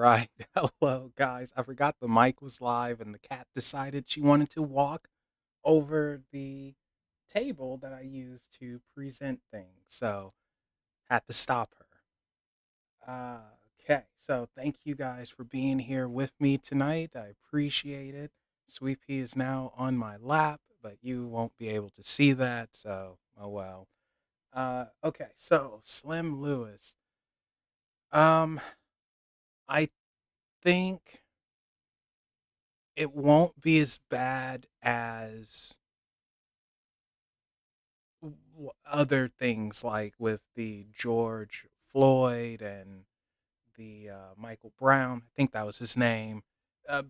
right. Hello, guys. I forgot the mic was live and the cat decided she wanted to walk over the table that I use to present things. So, had to stop her. Okay. So, thank you guys for being here with me tonight. I appreciate it. Sweet Pea is now on my lap, but you won't be able to see that. So, oh well. Okay. So, Slim Lewis. Um, I think it won't be as bad as other things like with the George Floyd and the Michael Brown. I think that was his name,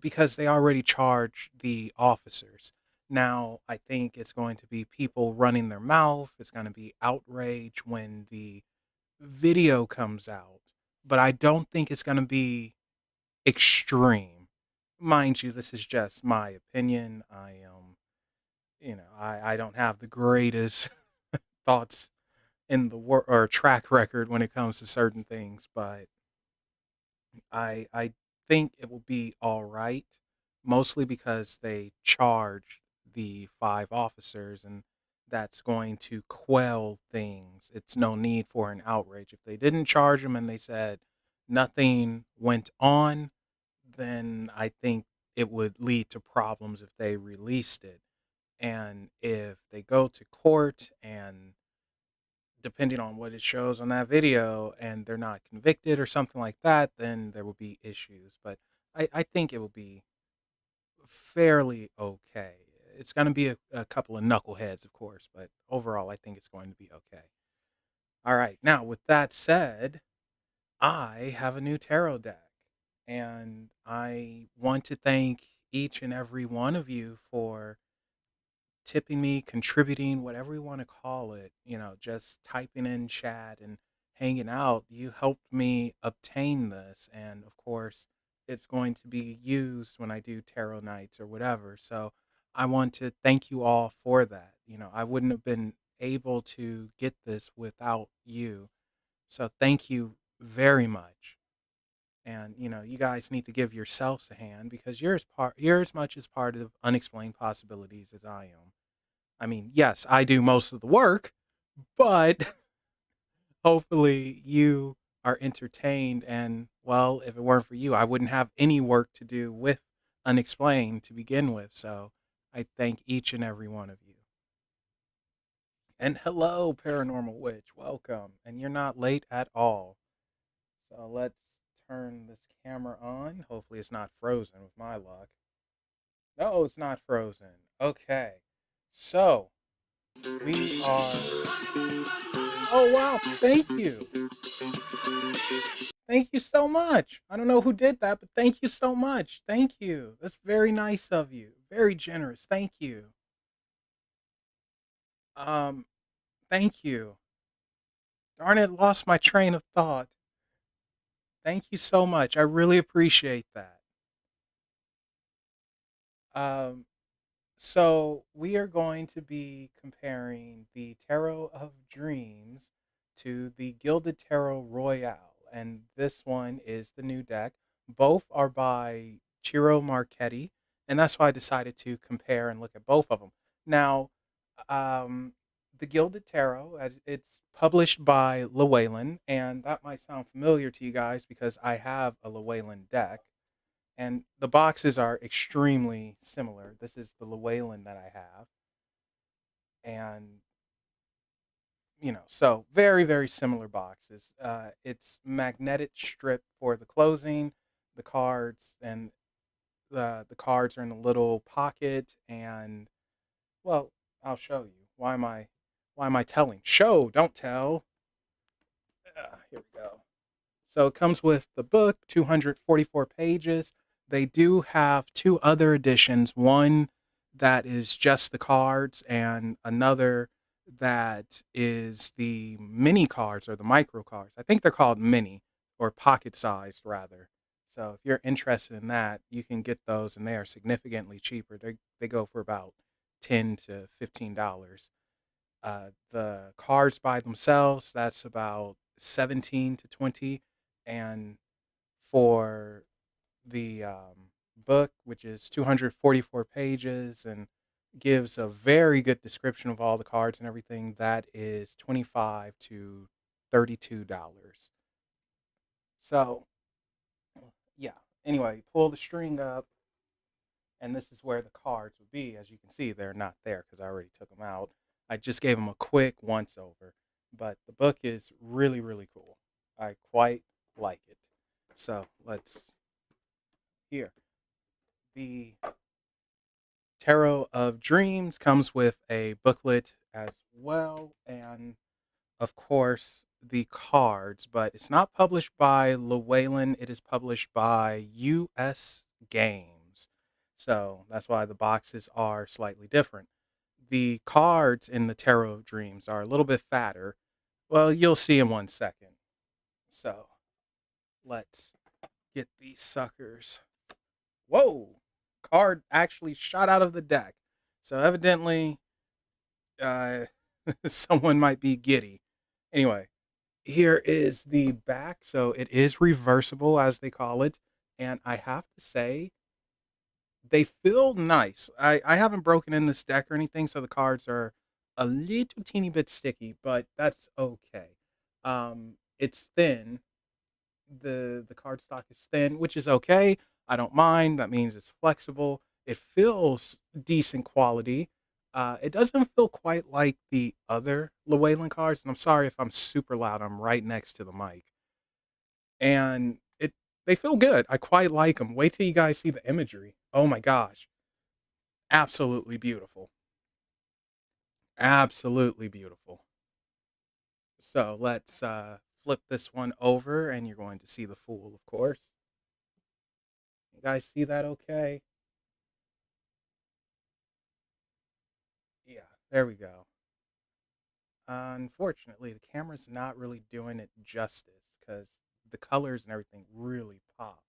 because they already charged the officers. Now, I think it's going to be people running their mouth. It's going to be outrage when the video comes out. But I don't think it's going to be extreme. Mind you, this is just my opinion. I don't have the greatest thoughts in the or track record when it comes to certain things, but I think it will be all right, mostly because they charged the five officers, and that's going to quell things. It's no need for an outrage. If they didn't charge them and they said nothing went on, then I think it would lead to problems if they released it. And if they go to court and depending on what it shows on that video and they're not convicted or something like that, then there will be issues. But I think it will be fairly okay. It's going to be a couple of knuckleheads, of course, but overall, I think it's going to be okay. All right. Now, with that said, I have a new tarot deck, and I want to thank each and every one of you for tipping me, contributing, whatever you want to call it, just typing in chat and hanging out. You helped me obtain this. And of course, it's going to be used when I do tarot nights or whatever. So I want to thank you all for that. I wouldn't have been able to get this without you. So thank you very much. And you guys need to give yourselves a hand because you're as much as part of Unexplained Possibilities as I am. I mean, yes, I do most of the work, but hopefully you are entertained. And, well, if it weren't for you, I wouldn't have any work to do with Unexplained to begin with. So I thank each and every one of you. And hello, Paranormal Witch. Welcome. And you're not late at all. So let's turn this camera on. Hopefully, it's not frozen with my luck. No, it's not frozen. Okay. So we are. Oh, wow. Thank you. Thank you so much. I don't know who did that, but thank you so much. Thank you. That's very nice of you. Very generous. Thank you. Um, thank you. Darn it, lost my train of thought. Thank you so much. I really appreciate that. Um, so we are going to be comparing the Tarot of Dreams to the Gilded Tarot Royale, and this one is the new deck. Both are by Ciro Marchetti, and that's why I decided to compare and look at both of them. Now, um, the Gilded Tarot, it's published by Llewellyn, and that might sound familiar to you guys because I have a Llewellyn deck and the boxes are extremely similar. This is the Llewellyn that I have, and so very very similar boxes. It's magnetic strip for the closing, the cards, and the cards are in a little pocket. And well, I'll show you. Why am I telling? Show, don't tell. Here we go. So it comes with the book, 244 pages. They do have two other editions, one that is just the cards and another that is the mini cards or the micro cards. I think they're called mini or pocket sized rather. So if you're interested in that, you can get those and they are significantly cheaper. They go for about $10 to $15. The cards by themselves, that's about 17 to 20, and for the book, which is 244 pages and gives a very good description of all the cards and everything, that is 25 to $32. So, yeah. Anyway, pull the string up, and this is where the cards would be. As you can see, they're not there because I already took them out. I just gave them a quick once over, but the book is really, really cool. I quite like it. So let's here. The Tarot of Dreams comes with a booklet as well, and of course, the cards, but it's not published by Llewellyn. It is published by US Games. So that's why the boxes are slightly different. The cards in the Tarot of Dreams are a little bit fatter. Well, you'll see in 1 second. So let's get these suckers. Whoa! Card actually shot out of the deck. So evidently, uh, someone might be giddy. Anyway, here is the back. So it is reversible, as they call it. And I have to say, they feel nice. I haven't broken in this deck or anything, so the cards are a little teeny bit sticky, but that's okay. It's thin. The card stock is thin, which is okay. I don't mind. That means it's flexible. It feels decent quality. It doesn't feel quite like the other Llewellyn cards, and I'm sorry if I'm super loud. I'm right next to the mic, and they feel good. I quite like them. Wait till you guys see the imagery. Oh my gosh, absolutely beautiful. Absolutely beautiful. So let's flip this one over, and you're going to see the Fool, of course. You guys see that okay? Yeah, there we go. Unfortunately, the camera's not really doing it justice because the colors and everything really pop.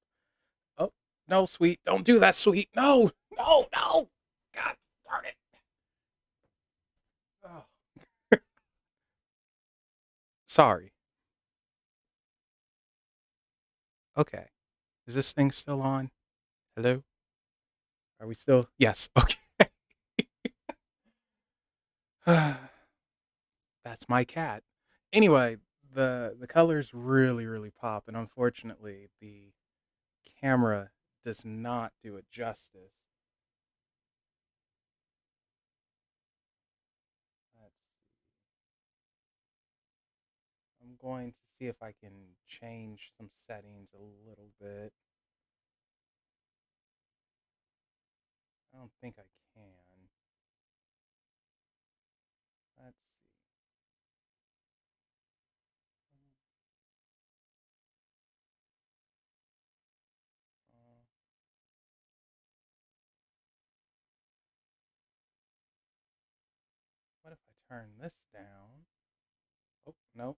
Oh, no, sweet. Don't do that, sweet. No, no, no. God darn it. Oh, sorry. Okay. Is this thing still on? Hello? Are we still? Yes. Okay. That's my cat. Anyway, the colors really, really pop, and unfortunately, the camera does not do it justice. Let's I'm going to see if I can change some settings a little bit. I don't think I can. Let's see. Uh, what if I turn this down? Oh, nope,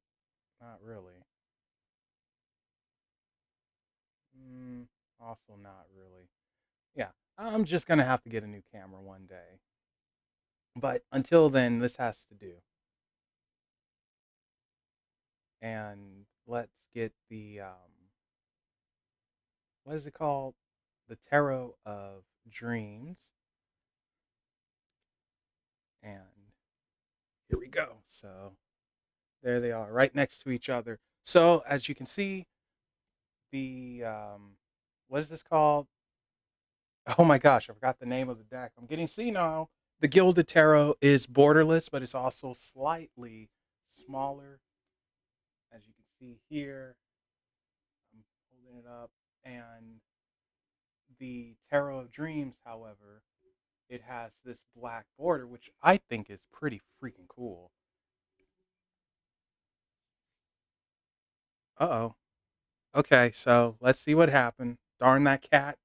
not really. Mm, also not really. Yeah, I'm just going to have to get a new camera one day. But until then, this has to do. And let's get the, what is it called? The Tarot of Dreams. And here we go. So there they are, right next to each other. So as you can see, the what is this called? Oh my gosh, I forgot the name of the deck. I'm getting senile. The Gilded Tarot is borderless, but it's also slightly smaller, as you can see here. I'm holding it up, and the Tarot of Dreams, however, it has this black border, which I think is pretty freaking cool. Uh oh. Okay, so let's see what happened. Darn that cat.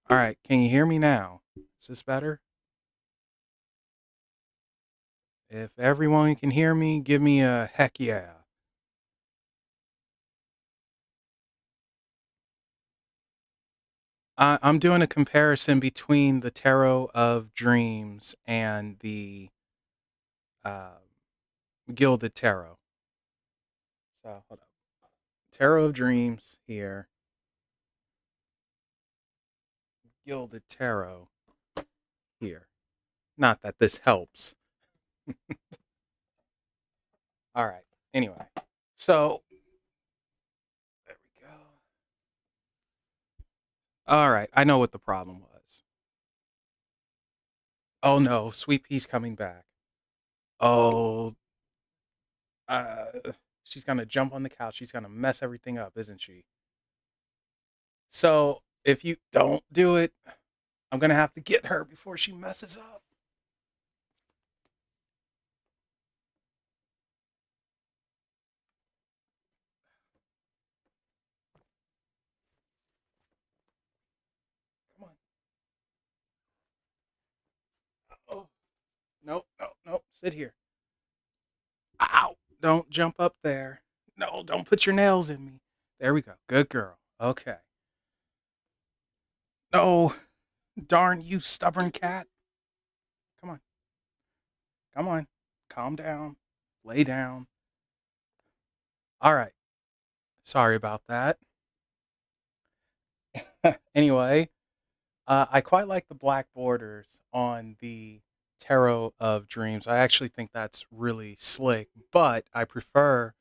All right, can you hear me now? Is this better? If everyone can hear me, give me a heck yeah. I'm doing a comparison between the Tarot of Dreams and the uh, Gilded Tarot. So hold up. Tarot of Dreams here, Gilded Tarot here. Not that this helps. All right. Anyway, so there we go. All right. I know what the problem was. Oh no, Sweet Pea's coming back. Oh, she's gonna jump on the couch. She's gonna mess everything up, isn't she? So if you don't do it, I'm gonna have to get her before she messes up. Come on. Oh, no, no, no. Sit here. Ow. Don't jump up there. No, don't put your nails in me. There we go. Good girl. Okay. No, darn you, stubborn cat. Come on. Come on. Calm down. Lay down. All right. Sorry about that. Anyway, I quite like the black borders on the Tarot of Dreams. I actually think that's really slick, but I prefer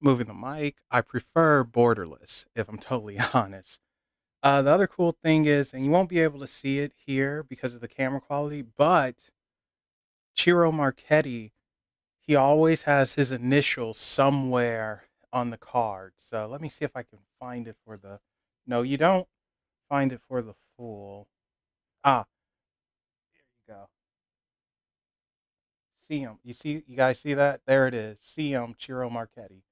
moving the mic. I prefer borderless, if I'm totally honest. The other cool thing is, and you won't be able to see it here because of the camera quality, but Ciro Marchetti, he always has his initials somewhere on the card. So let me see if I can find it for the. No, you don't find it for the fool. Ah, there you go. See him. You see, you guys see that? There it is. See him, Ciro Marchetti.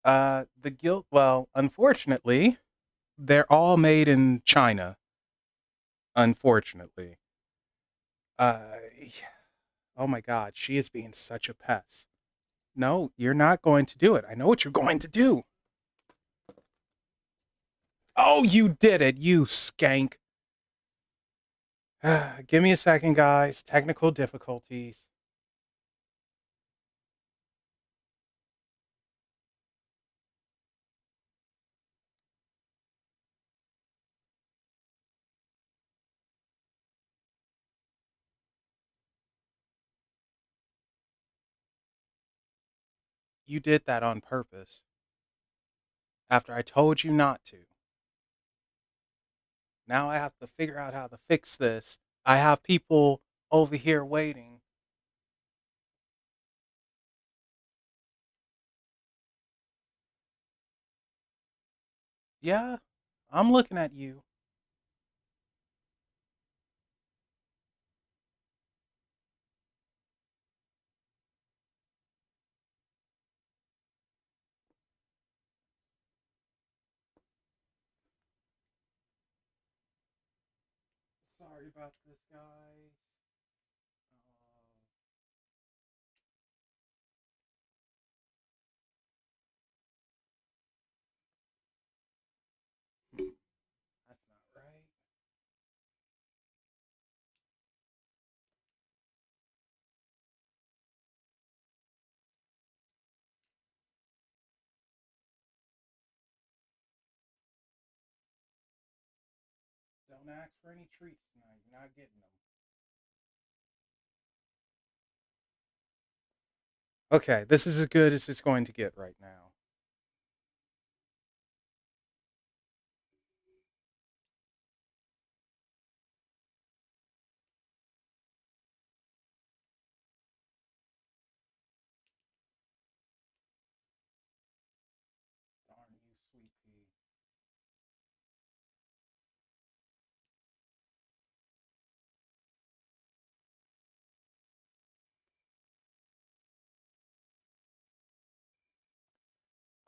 The guilt. Well, unfortunately, they're all made in China. Unfortunately. Uh, oh my God, she is being such a pest. No, you're not going to do it. I know what you're going to do. Oh, you did it, you skank. Give me a second, guys. Technical difficulties. You did that on purpose after I told you not to. Now I have to figure out how to fix this. I have people over here waiting. Yeah, I'm looking at you. Sorry about this, guys. That's not right. Don't ask for any treats tonight. You're not getting them. Okay, this is as good as it's going to get right now. Darn you, sweet pea.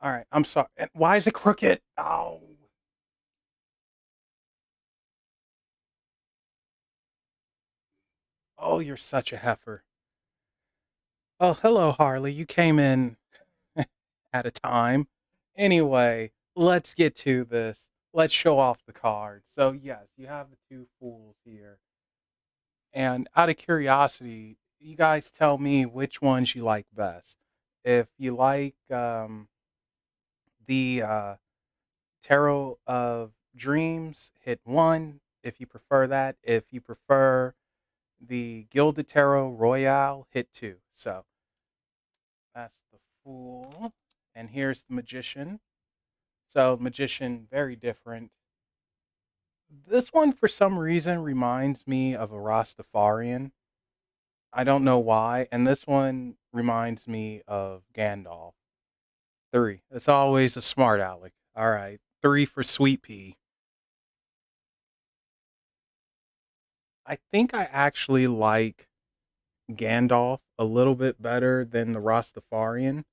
All right, I'm sorry. Why is it crooked? Oh. Oh, you're such a heifer. Oh, hello, Harley. You came in at a time. Anyway, let's get to this. let's show off the cards. So yes, you have the two fools here. And out of curiosity, you guys tell me which ones you like best. If you like the Tarot of Dreams, hit one. If you prefer that, if you prefer the Gilded Tarot Royale, hit two. So that's the Fool. And here's the Magician. So, Magician, very different. This one, for some reason, reminds me of a Rastafarian. I don't know why. And this one reminds me of Gandalf. Three. It's always a smart aleck. All right. Three for Sweet Pea. I think I actually like Gandalf a little bit better than the Rastafarian,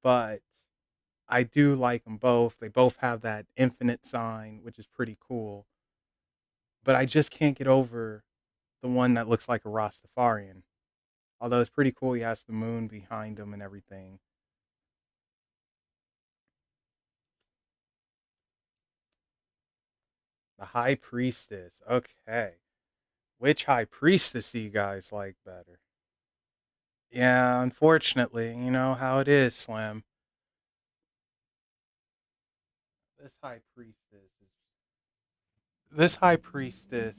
but I do like them both. They both have that infinite sign, which is pretty cool. But I just can't get over the one that looks like a Rastafarian. Although it's pretty cool, he has the moon behind him and everything. The High Priestess. Okay. Which High Priestess do you guys like better? Yeah, unfortunately, you know how it is, Slim. This High Priestess is this High Priestess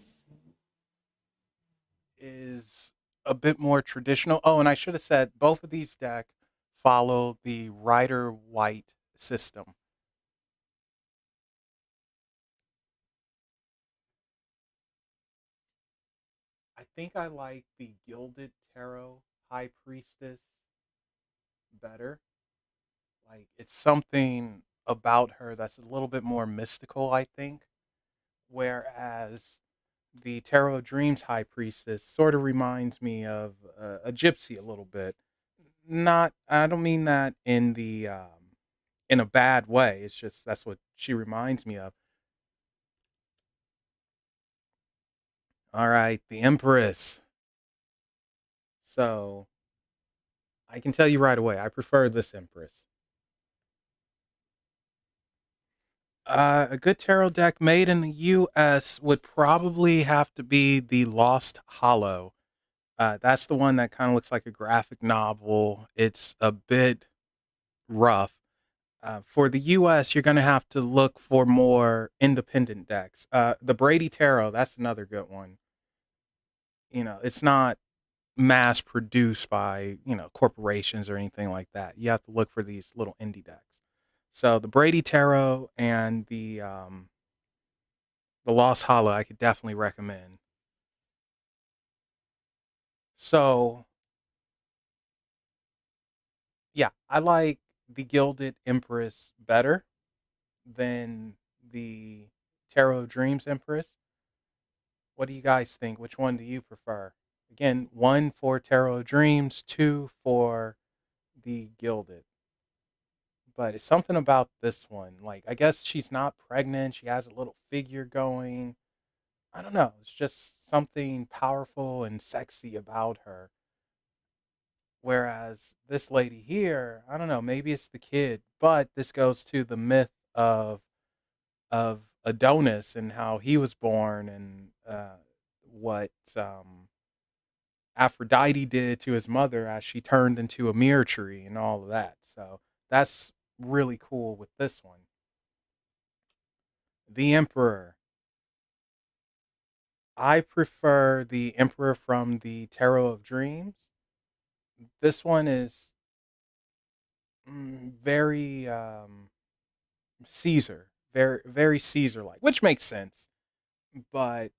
is a bit more traditional. Oh, and I should have said both of these decks follow the Rider White system. I think I like the Gilded Tarot High Priestess better. Like it's something about her that's a little bit more mystical, I think. Whereas the Tarot of Dreams High Priestess sort of reminds me of a gypsy a little bit. Not, I don't mean that in a bad way. It's just that's what she reminds me of. All right, the Empress. So I can tell you right away, I prefer this Empress. A good tarot deck made in the U.S. would probably have to be the Lost Hollow. That's the one that kind of looks like a graphic novel. It's a bit rough. For the US, you're going to have to look for more independent decks. The Brady Tarot, that's another good one. You know, it's not mass produced by, corporations or anything like that. You have to look for these little indie decks. So the Brady Tarot and the Lost Hollow, I could definitely recommend. So yeah, I like the Gilded Empress better than the Tarot Dreams Empress. What do you guys think? Which one do you prefer? Again, one for Tarot Dreams, two for the Gilded. But it's something about this one. Like, I guess she's not pregnant. She has a little figure going. I don't know. It's just something powerful and sexy about her. Whereas this lady here, I don't know. Maybe it's the kid, but this goes to the myth of Adonis and how he was born and what Aphrodite did to his mother as she turned into a mirror tree and all of that. So that's really cool with this one. The Emperor. I prefer the Emperor from the Tarot of Dreams. This one is very Caesar, very Caesar like, which makes sense. But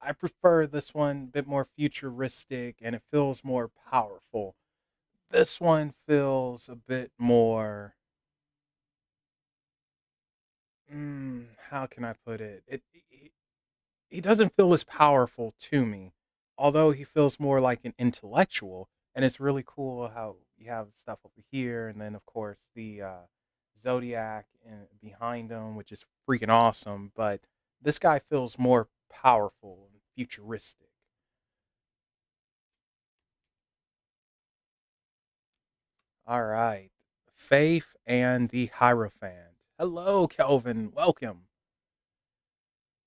I prefer this one a bit more futuristic and it feels more powerful. This one feels a bit more how can I put it? He doesn't feel as powerful to me, although he feels more like an intellectual. And it's really cool how you have stuff over here, and then of course the zodiac behind him, which is freaking awesome. But this guy feels more powerful and futuristic. All right, Faith and the Hierophant. Hello, Kelvin. Welcome.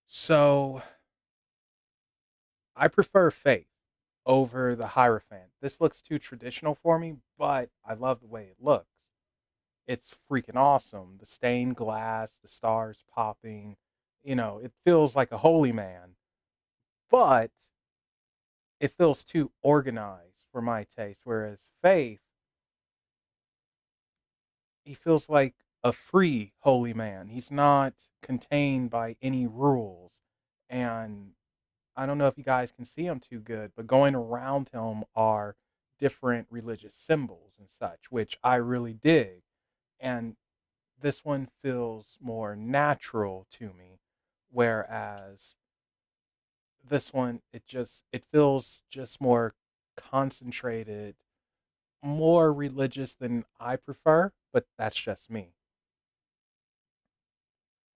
So I prefer Faith over the Hierophant. This looks too traditional for me, but I love the way it looks. It's freaking awesome. The stained glass, the stars popping, it feels like a holy man, but it feels too organized for my taste. Whereas Faith, he feels like a free holy man. He's not contained by any rules. And I don't know if you guys can see him too good, but going around him are different religious symbols and such, which I really dig. And this one feels more natural to me, whereas this one it feels just more concentrated, more religious than I prefer, but that's just me.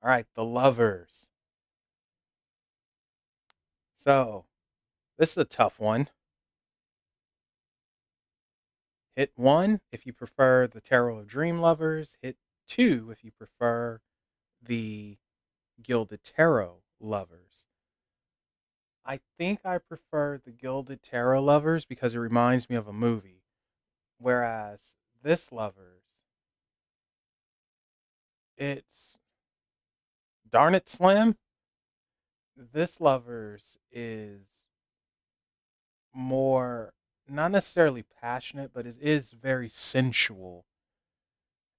All right, the lovers. So this is a tough one. Hit one if you prefer the Tarot of Dream Lovers. Hit two if you prefer the Gilded Tarot Lovers. I think I prefer the Gilded Tarot Lovers because it reminds me of a movie. Whereas this Lovers, it's darn it slim. This Lovers is more not necessarily passionate, but it is very sensual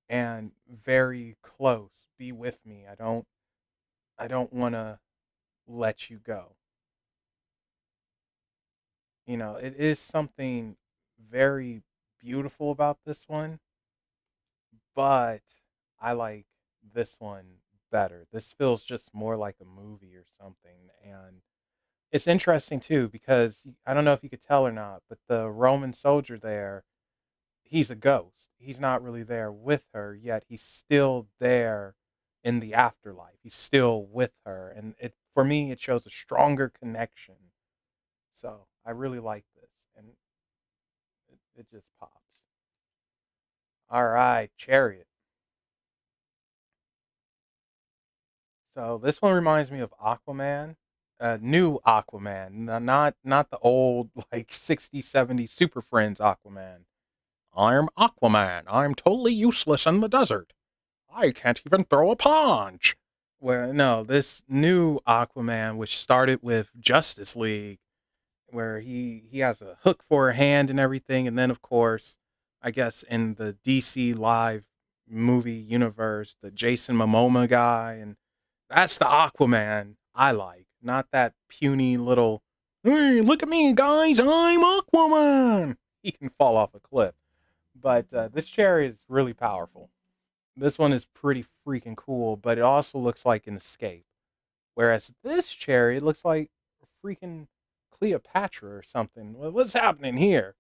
and very close. Be with me. I don't want to let you go. It is something very beautiful about this one, but I like this one better. This feels just more like a movie or something. And it's interesting too because I don't know if you could tell or not, but the Roman soldier there, he's a ghost. He's not really there with her, yet he's still there in the afterlife. He's still with her. And it for me it shows a stronger connection. So I really like this. And it just pops. All right, Chariot. So this one reminds me of Aquaman, new Aquaman, not the old like 60s, 70s Super Friends Aquaman. I'm Aquaman. I'm totally useless in the desert. I can't even throw a punch. Well, no, this new Aquaman, which started with Justice League, where he has a hook for a hand and everything, and then of course, I guess in the DC live movie universe, the Jason Momoa guy, and that's the Aquaman I like, not that puny little. Hey, look at me, guys! I'm Aquaman. He can fall off a cliff, but this chariot is really powerful. This one is pretty freaking cool, but it also looks like an escape. Whereas this chariot looks like freaking Cleopatra or something. What's happening here?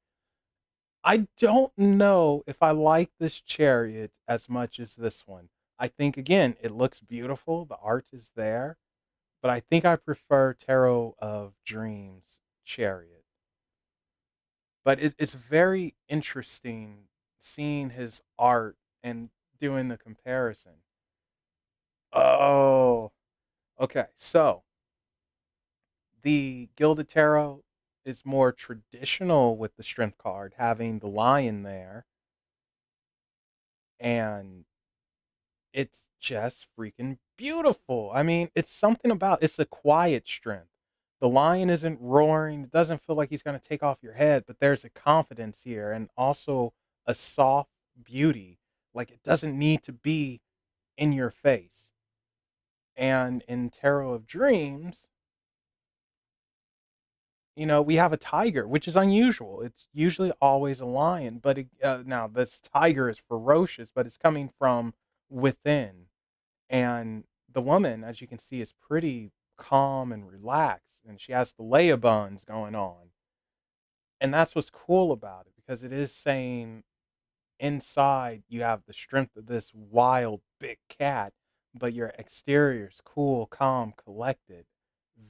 I don't know if I like this chariot as much as this one. I think, again, it looks beautiful. The art is there. But I think I prefer Tarot of Dreams chariot. But it's very interesting seeing his art and doing the comparison. Oh, okay. So the Gilded Tarot is more traditional with the Strength card, having the lion there, and it's just freaking beautiful. I mean, it's a quiet strength. The lion isn't roaring, it doesn't feel like he's going to take off your head, but there's a confidence here and also a soft beauty. Like it doesn't need to be in your face. And in Tarot of Dreams, we have a tiger, which is unusual. It's usually always a lion, but now this tiger is ferocious, but it's coming from within. And the woman, as you can see, is pretty calm and relaxed, and she has the Leia buns going on. And that's what's cool about it because it is saying inside you have the strength of this wild big cat, but your exterior is cool, calm, collected.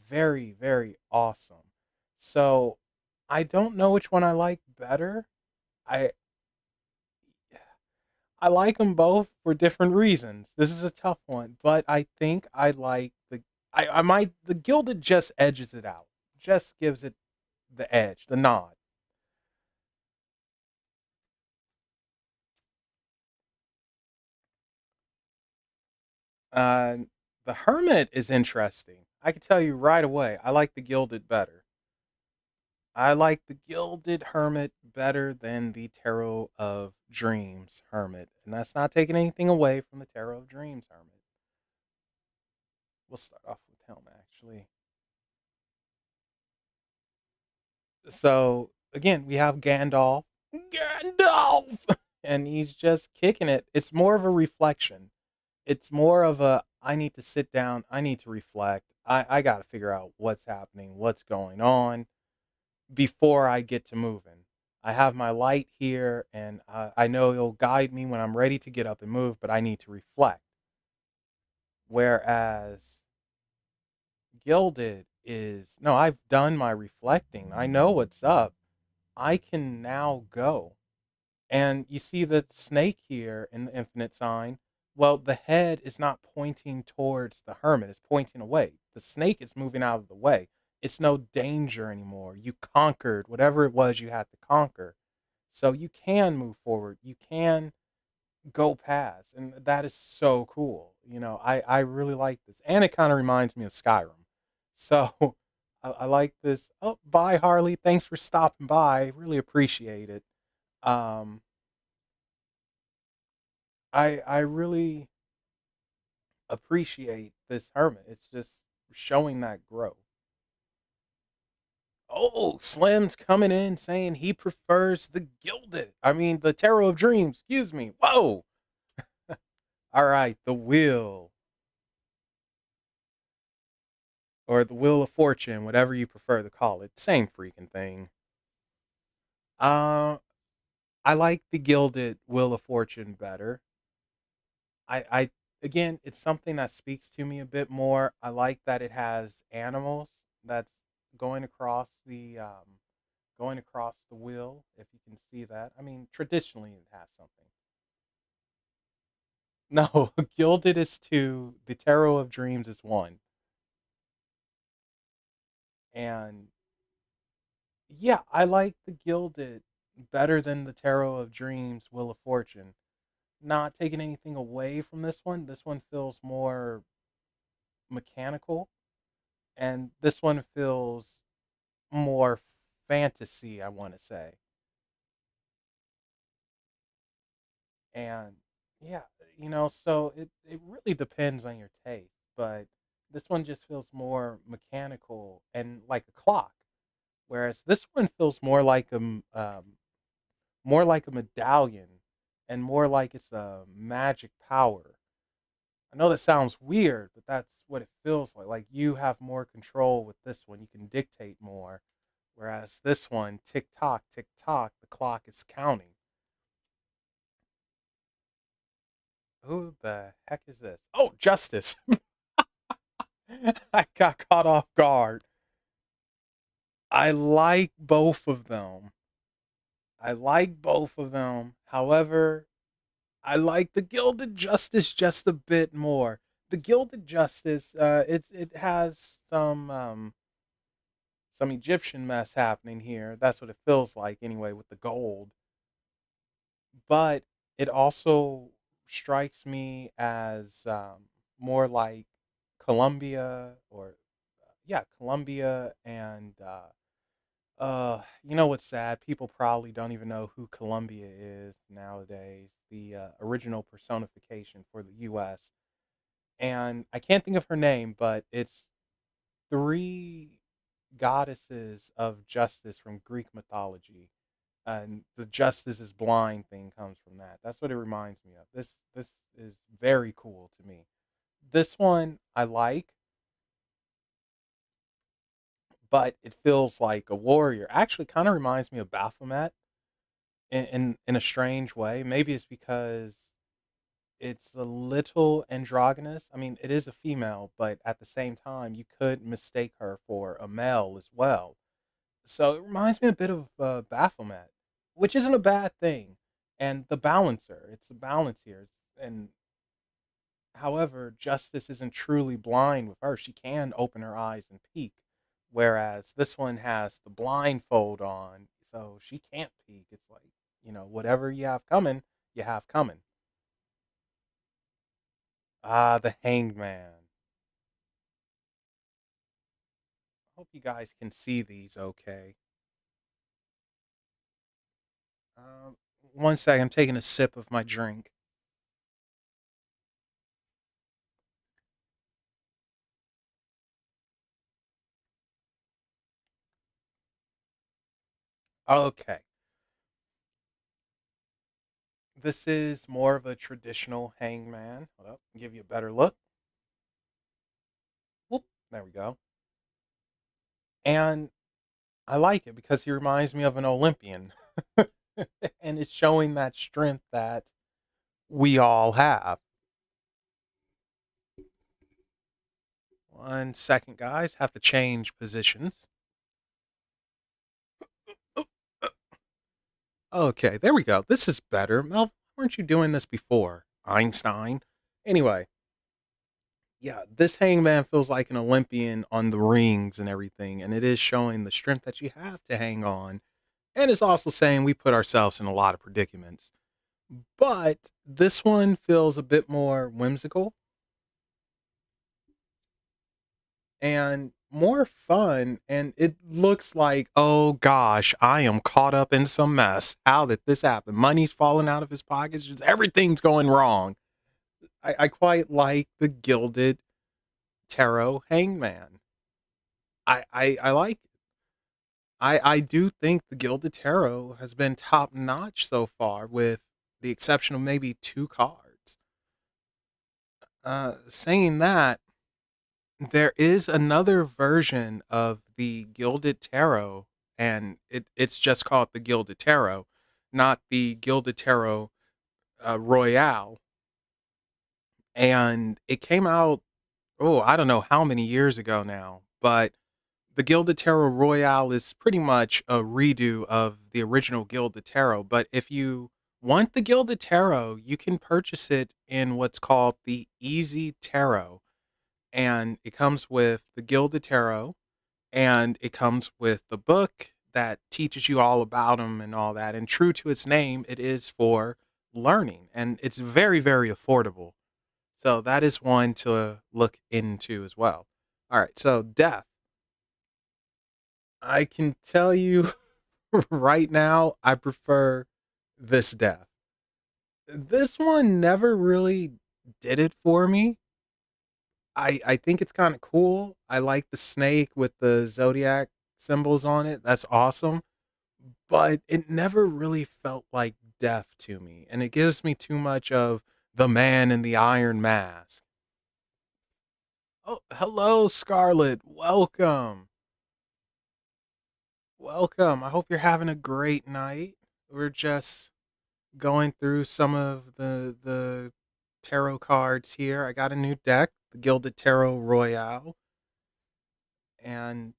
Very, very awesome. So I don't know which one I like better. I I like them both for different reasons. This is a tough one, but I think I like the I might the gilded just edges it out, just gives it the edge, the nod. Uh, the hermit is interesting. I can tell you right away. I like the gilded better. I like the gilded hermit better than the tarot of dreams hermit, and that's not taking anything away from the tarot of dreams hermit. We'll start off with him actually. So again, we have Gandalf, and he's just kicking it. It's more of a reflection. It's more of a I need to sit down. I need to reflect. I got to figure out what's happening, what's going on before I get to moving. I have my light here, and I know it'll guide me when I'm ready to get up and move. But I need to reflect. Whereas Gilded is no, I've done my reflecting. I know what's up. I can now go. And you see the snake here in the infinite sign. Well, the head is not pointing towards the hermit, it's pointing away. The snake is moving out of the way. It's no danger anymore. You conquered whatever it was you had to conquer. So you can move forward. You can go past. And that is so cool. I really like this. And it kind of reminds me of Skyrim. So I like this. Oh, bye, Harley. Thanks for stopping by. Really appreciate it. Um, I really appreciate this hermit. It's just showing that growth. Oh, Slim's coming in saying he prefers the gilded. I mean, the tarot of dreams. Excuse me. Whoa. All right, the wheel or the wheel of fortune, whatever you prefer to call it. Same freaking thing. Uh, I like the gilded wheel of fortune better. I again, it's something that speaks to me a bit more. I like that it has animals that's going across the wheel. If you can see that, I mean, traditionally it has something. No, gilded is two. The tarot of dreams is one, and yeah, I like the gilded better than the tarot of dreams, wheel of fortune. Not taking anything away from this one. This one feels more mechanical, and this one feels more fantasy, I want to say. And yeah, so it really depends on your taste, but this one just feels more mechanical and like a clock, whereas this one feels more like a medallion and more like it's a magic power. I know that sounds weird, but that's what it feels like. Like you have more control with this one. You can dictate more. Whereas this one, tick tock, the clock is counting. Who the heck is this? Oh, Justice. I got caught off guard. I like both of them. I like both of them. However, I like the Gilded Justice just a bit more. The Gilded Justice, it has some Egyptian mess happening here. That's what it feels like anyway with the gold. But it also strikes me as more like Colombia or yeah, Colombia and you know what's sad? People probably don't even know who Colombia is nowadays. The original personification for the U.S. And I can't think of her name, but it's three goddesses of justice from Greek mythology, and the justice is blind thing comes from that. That's what it reminds me of. This is very cool to me. This one I like, but it feels like a warrior. Actually, kind of reminds me of Baphomet in a strange way. Maybe it's because it's a little androgynous. I mean, it is a female, but at the same time, you could mistake her for a male as well. So it reminds me a bit of Baphomet, which isn't a bad thing. And the balancer, it's a balance here, and However, justice isn't truly blind with her. She can open her eyes and peek, whereas this one has the blindfold on, so she can't peek. It's like, whatever you have coming, you have coming. Ah, the Hanged Man. Hope you guys can see these okay. Um, one second, I'm taking a sip of my drink. Okay, this is more of a traditional hangman. Hold up, give you a better look. Whoop, there we go. And I like it because he reminds me of an Olympian. And it's showing that strength that we all have. One second, guys. Have to change positions. Okay, there we go. This is better. Mel, weren't you doing this before? Einstein. Anyway, yeah, this hangman feels like an Olympian on the rings and everything, and it is showing the strength that you have to hang on. And it's also saying we put ourselves in a lot of predicaments. But this one feels a bit more whimsical and more fun. And it looks like, oh gosh, I am caught up in some mess. How did this happen? Money's falling out of his pockets. Just everything's going wrong. I quite like the Gilded Tarot Hangman. I like it. I do think the Gilded Tarot has been top notch so far, with the exception of maybe two cards. Saying that, there is another version of the Gilded Tarot, and it's just called the Gilded Tarot, not the Gilded Tarot Royale. And it came out, oh, I don't know how many years ago now, but the Gilded Tarot Royale is pretty much a redo of the original Gilded Tarot. But if you want the Gilded Tarot, you can purchase it in what's called the Easy Tarot. And it comes with the Gilded Tarot, and it comes with the book that teaches you all about them and all that. And true to its name, it is for learning, and it's very, very affordable. So that is one to look into as well. All right, so death. I can tell you right now, I prefer this death. This one never really did it for me. I think it's kind of cool. I like the snake with the zodiac symbols on it. That's awesome. But it never really felt like death to me. And it gives me too much of the man in the iron mask. Oh, hello, Scarlet. Welcome. Welcome. I hope you're having a great night. We're just going through some of the tarot cards here. I got a new deck, the Gilded Tarot Royale, and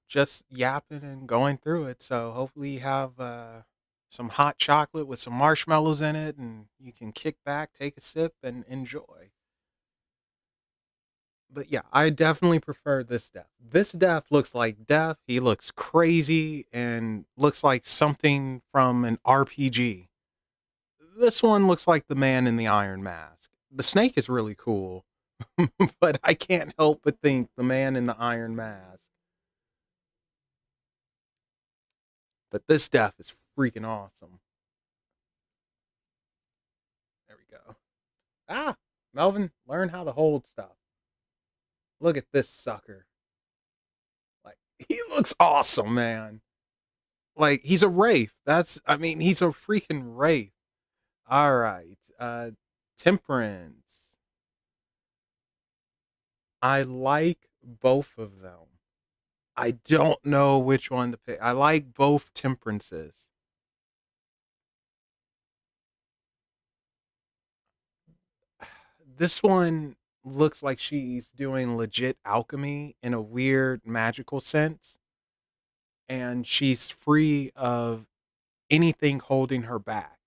just yapping and going through it. So hopefully you have some hot chocolate with some marshmallows in it, and you can kick back, take a sip, and enjoy. But yeah, I definitely prefer this death. This death looks like death. He looks crazy and looks like something from an RPG. This one looks like the man in the iron mask. The snake is really cool, but I can't help but think the man in the iron mask. But this death is freaking awesome. There we go. Ah, Melvin, learn how to hold stuff. Look at this sucker. Like, he looks awesome, man. Like, he's a wraith. I mean, he's a freaking wraith. All right. Temperance. I like both of them. I don't know which one to pick. I like both temperances. This one looks like she's doing legit alchemy in a weird magical sense, and she's free of anything holding her back.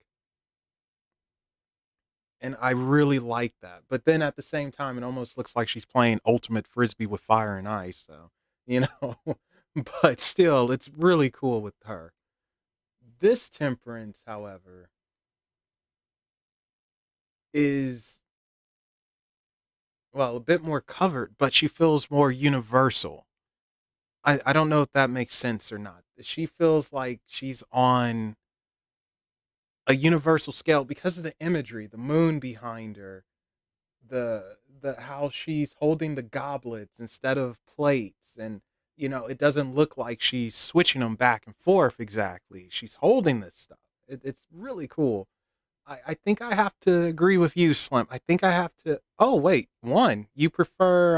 and I really like that. But then at the same time, it almost looks like she's playing ultimate frisbee with fire and ice. So you know, but still, it's really cool with her. This temperance, however, is well a bit more covered, but she feels more universal. I don't know if that makes sense or not. She feels like she's on a universal scale because of the imagery, the moon behind her, the how she's holding the goblets instead of plates, and it doesn't look like she's switching them back and forth exactly. She's holding this stuff. It's really cool. I think I have to agree with you, Slim. I think I have to. Oh wait, one. You prefer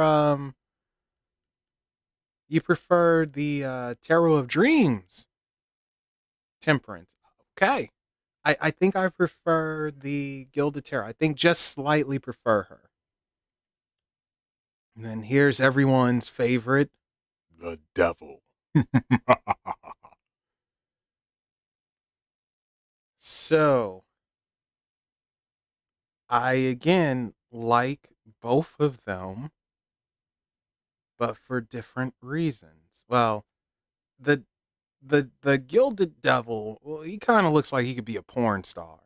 the Tarot of Dreams temperance. Okay. I think I prefer the Gilded Tarot. I think just slightly prefer her. And then here's everyone's favorite, the devil. So I again like both of them, but for different reasons. Well, the the Gilded Devil, well, he kind of looks like he could be a porn star.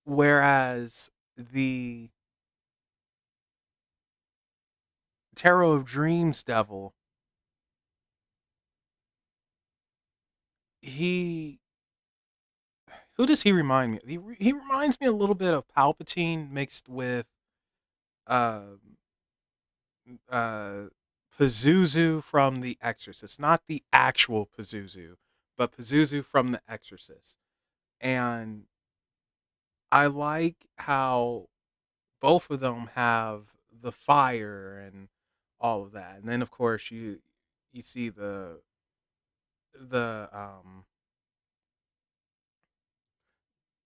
Whereas the Tarot of Dreams Devil, he who does he remind me of? He reminds me a little bit of Palpatine mixed with uh uh Pazuzu from The Exorcist. Not the actual Pazuzu, but Pazuzu from The Exorcist. And I like how both of them have the fire and all of that. And then of course you see the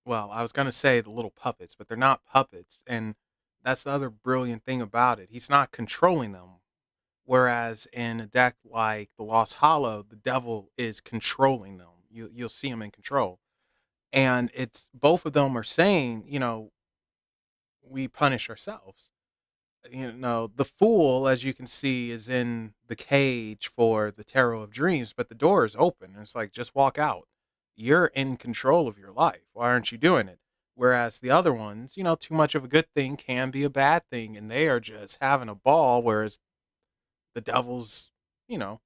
well, I was gonna say the little puppets, but they're not puppets, and that's the other brilliant thing about it. He's not controlling them. Whereas in a deck like the Lost Hollow, the devil is controlling them. You'll see him in control, and it's both of them are saying, we punish ourselves. The fool, as you can see, is in the cage for the Tarot of Dreams, but the door is open. And it's like, just walk out. You're in control of your life. Why aren't you doing it? Whereas the other ones, too much of a good thing can be a bad thing, and they are just having a ball. Whereas the devil's, you know,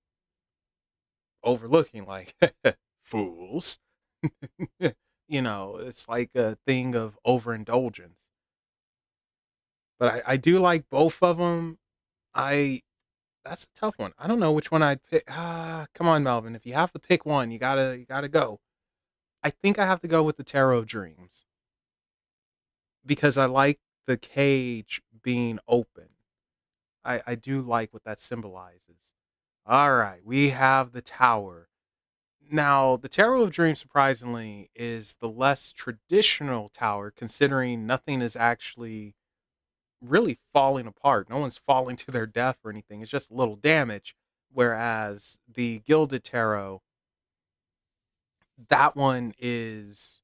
overlooking like fools. It's like a thing of overindulgence. But I do like both of them. I That's a tough one. I don't know which one I'd pick. Come on, Melvin. If you have to pick one, you gotta go. I think I have to go with the Tarot of Dreams because I like the cage being open. I do like what that symbolizes. All right, we have the Tower. Now, the Tarot of Dreams, surprisingly, is the less traditional tower, considering nothing is actually really falling apart. No one's falling to their death or anything. It's just a little damage. Whereas the Gilded Tarot, that one is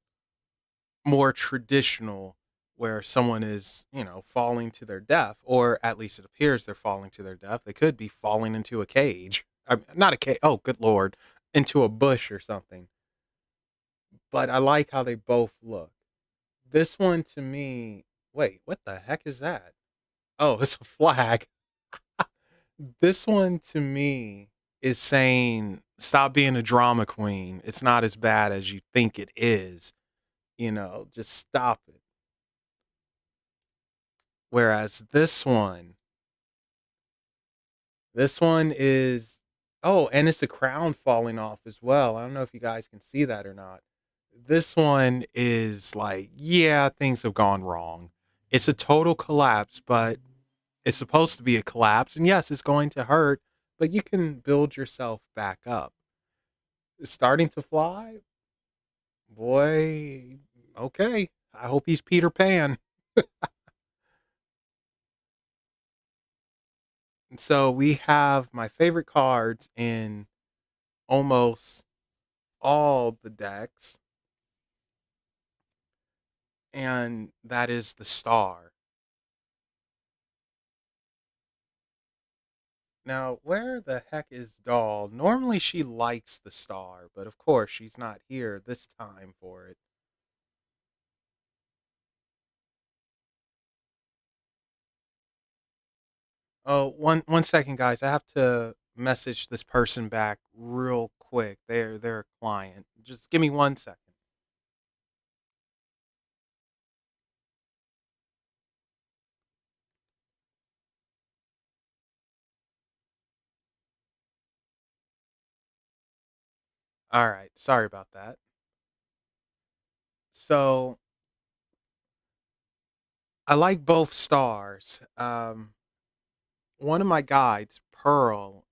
more traditional, where someone is, falling to their death, or at least it appears they're falling to their death. They could be falling into a cage. Not a cage. Oh, good Lord. Into a bush or something. But I like how they both look. This one to me, wait, what the heck is that? Oh, it's a flag. This one to me is saying, stop being a drama queen. It's not as bad as you think it is. Just stop it. Whereas this one is, oh, and it's a crown falling off as well. I don't know if you guys can see that or not. This one is like, yeah, things have gone wrong. It's a total collapse, but it's supposed to be a collapse. And yes, it's going to hurt, but you can build yourself back up. Starting to fly, boy, okay. I hope he's Peter Pan. And so we have my favorite cards in almost all the decks, and that is the star. Now, where the heck is Doll? Normally she likes the star, but of course she's not here this time for it. Oh, one second, guys. I have to message this person back real quick. They're a client. Just give me 1 second. All right. Sorry about that. So I like both stars. One of my guides, Pearl,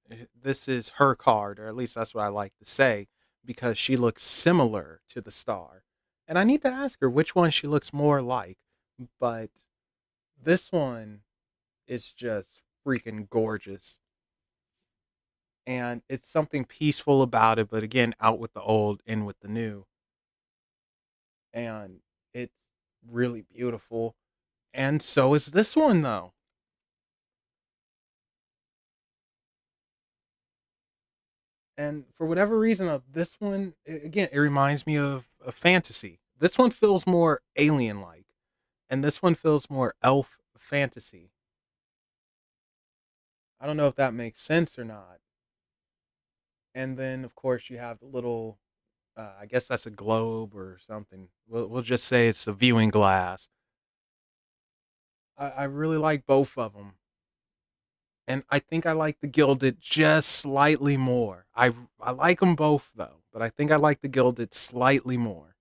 this is her card, or at least that's what I like to say, because she looks similar to the star. And I need to ask her which one she looks more like. But this one is just freaking gorgeous. And it's something peaceful about it, but again, out with the old, in with the new. And it's really beautiful. And so is this one, though. And for whatever reason, this one, again, it reminds me of a fantasy. This one feels more alien like, and this one feels more elf fantasy. I don't know if that makes sense or not. And then, of course, you have the little, I guess that's a globe or something. We'll just say it's a viewing glass. I really like both of them. And I think I like the Gilded just slightly more. I like them both, though, but I think I like the Gilded slightly more.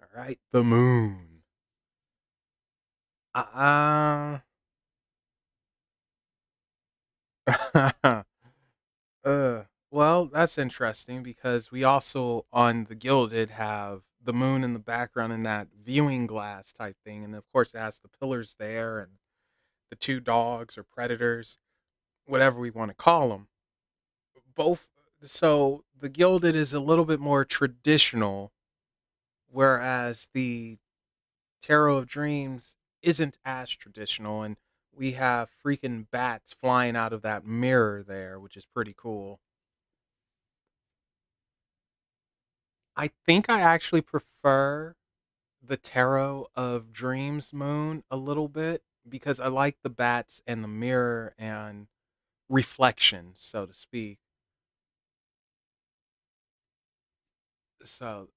All right, the moon. Uh, well, that's interesting because we also on the Gilded have the moon in the background in that viewing glass type thing, and of course it has the pillars there and the two dogs or predators, whatever we want to call them. Both. So the Gilded is a little bit more traditional, whereas the Tarot of Dreams isn't as traditional, and we have freaking bats flying out of that mirror there, which is pretty cool. I think I actually prefer the Tarot of Dreams moon a little bit because I like the bats and the mirror and reflections, so to speak. So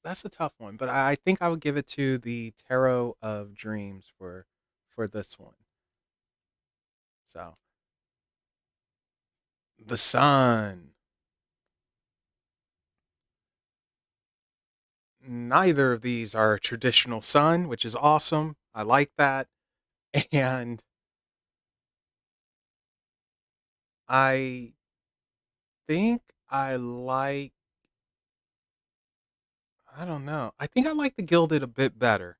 that's a tough one, but I think I would give it to the Tarot of Dreams for this one. So the sun. Neither of these are a traditional sun, which is awesome. I like that. And I think I like, I don't know. I think I like the Gilded a bit better.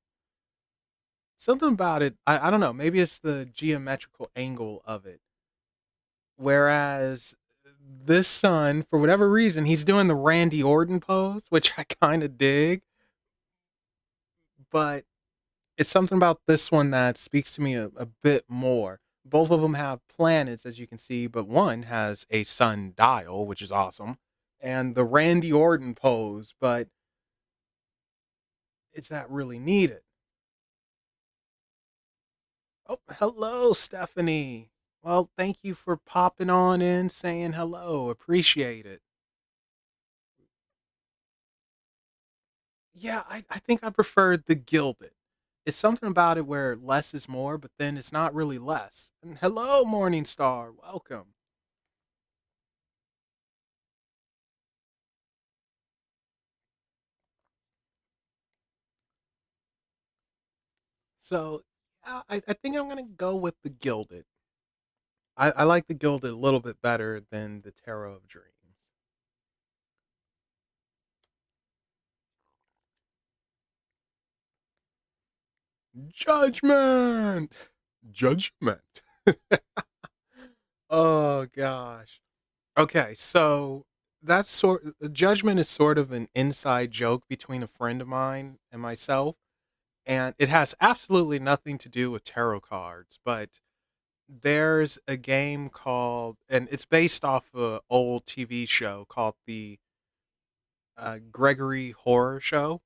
Something about it, I don't know. Maybe it's the geometrical angle of it. Whereas this sun, for whatever reason, he's doing the Randy Orton pose, which I kind of dig. But it's something about this one that speaks to me a bit more. Both of them have planets, as you can see, but one has a sun dial, which is awesome, and the Randy Orton pose, but is that really needed? Oh, hello, Stephanie. Well, thank you for popping on in, saying hello. Appreciate it. Yeah, I think I prefer the Gilded. It's something about it where less is more, but then it's not really less. And hello, Morning Star. Welcome. So yeah, I think I'm gonna go with the Gilded. I like the Gilded a little bit better than the Tarot of Dreams. Judgment. Judgment. Oh gosh. Okay, so that's judgment is sort of an inside joke between a friend of mine and myself, and it has absolutely nothing to do with tarot cards, but there's a game called, and it's based off a old TV show called the Gregory Horror Show,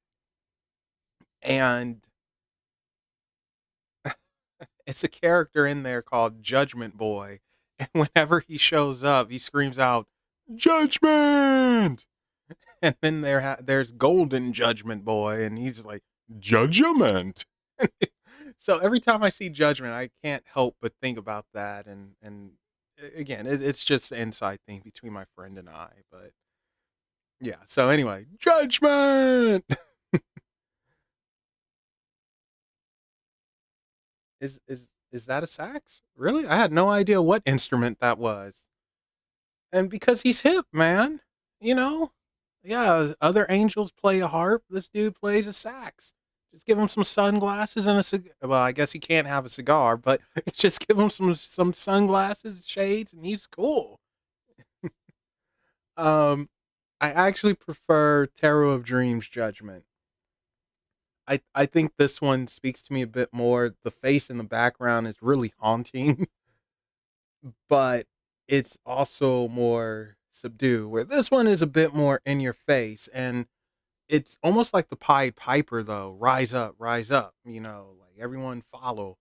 and it's a character in there called Judgment Boy, and whenever he shows up, he screams out "Judgment!" And then there's Golden Judgment Boy, and he's like Judgment. So every time I see Judgment, I can't help but think about that, and again, it's just an inside thing between my friend and I. But yeah, so anyway, Judgment. Is that a sax? Really? I had no idea what instrument that was. And because he's hip, man, you know? Yeah, other angels play a harp. This dude plays a sax. Just give him some sunglasses and a cigar. Well, I guess he can't have a cigar, but just give him some sunglasses, shades, and he's cool. Um, I actually prefer Tarot of Dreams Judgment. I think this one speaks to me a bit more. The face in the background is really haunting, but it's also more subdued. Where this one is a bit more in your face, and it's almost like the Pied Piper, though. Rise up, like everyone follow.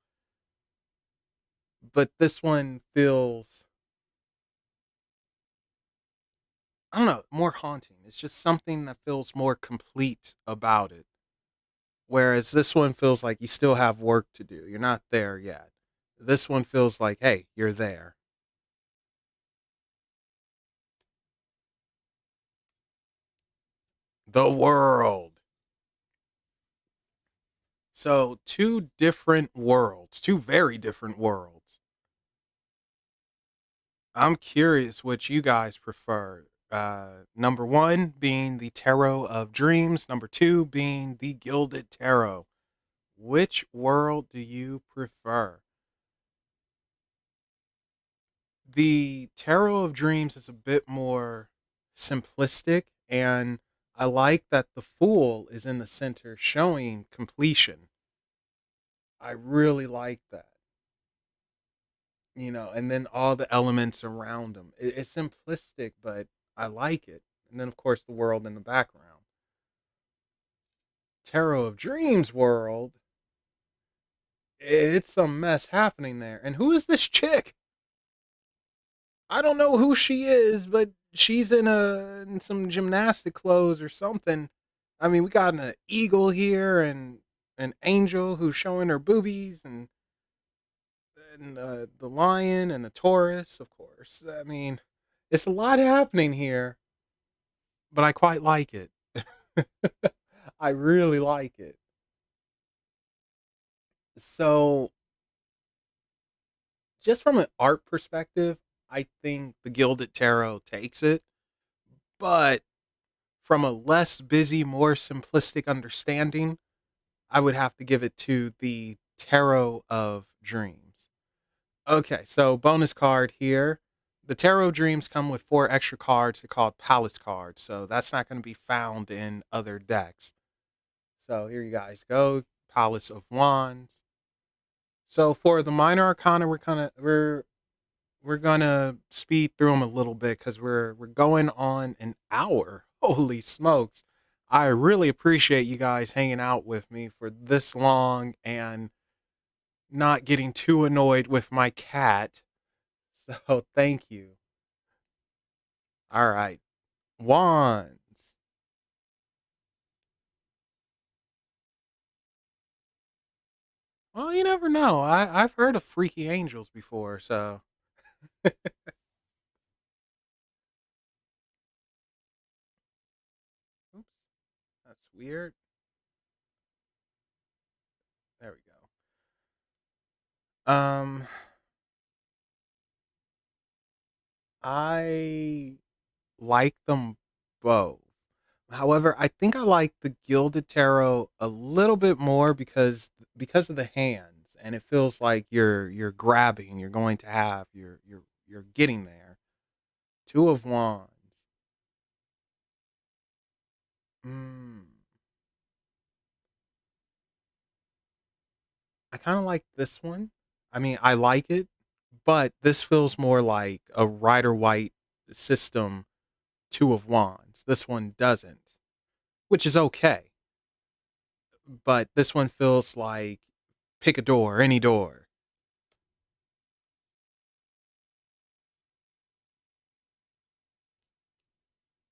But this one feels, I don't know, more haunting. It's just something that feels more complete about it. Whereas this one feels like you still have work to do. You're not there yet. This one feels like, hey, you're there. The world. So, two different worlds, two very different worlds. I'm curious what you guys prefer. Number one being the Tarot of Dreams, number two being the Gilded Tarot. Which world do you prefer? The Tarot of Dreams is a bit more simplistic, and I like that the Fool is in the center showing completion. I really like that. And then all the elements around them. It's simplistic, but I like it. And then, of course, the world in the background. Tarot of Dreams world, it's a mess happening there. And who is this chick? I don't know who she is, but she's in some gymnastic clothes or something. I mean, we got an eagle here and an angel who's showing her boobies, and the lion and the Taurus, of course. I mean, it's a lot happening here, but I quite like it. I really like it. So, just from an art perspective, I think the Gilded Tarot takes it, but from a less busy, more simplistic understanding, I would have to give it to the Tarot of Dreams. Okay, so bonus card here. The Tarot Dreams come with 4 extra cards. They're called Palace cards, so that's not going to be found in other decks. So here you guys go. Palace of Wands. So for the minor arcana, we're gonna speed through them a little bit because we're going on an hour. Holy smokes! I really appreciate you guys hanging out with me for this long and not getting too annoyed with my cat. So thank you. All right, wands. Well, you never know. I've heard of freaky angels before, so oops, that's weird. There we go. I like them both. However, I think I like the Gilded Tarot a little bit more because of the hands, and it feels like you're grabbing, you're going to have, you're getting there. Two of Wands. Mm, I kind of like this one. I mean, I like it, but this feels more like a Rider White system. Two of Wands. This one doesn't, which is okay. But this one feels like pick a door, any door.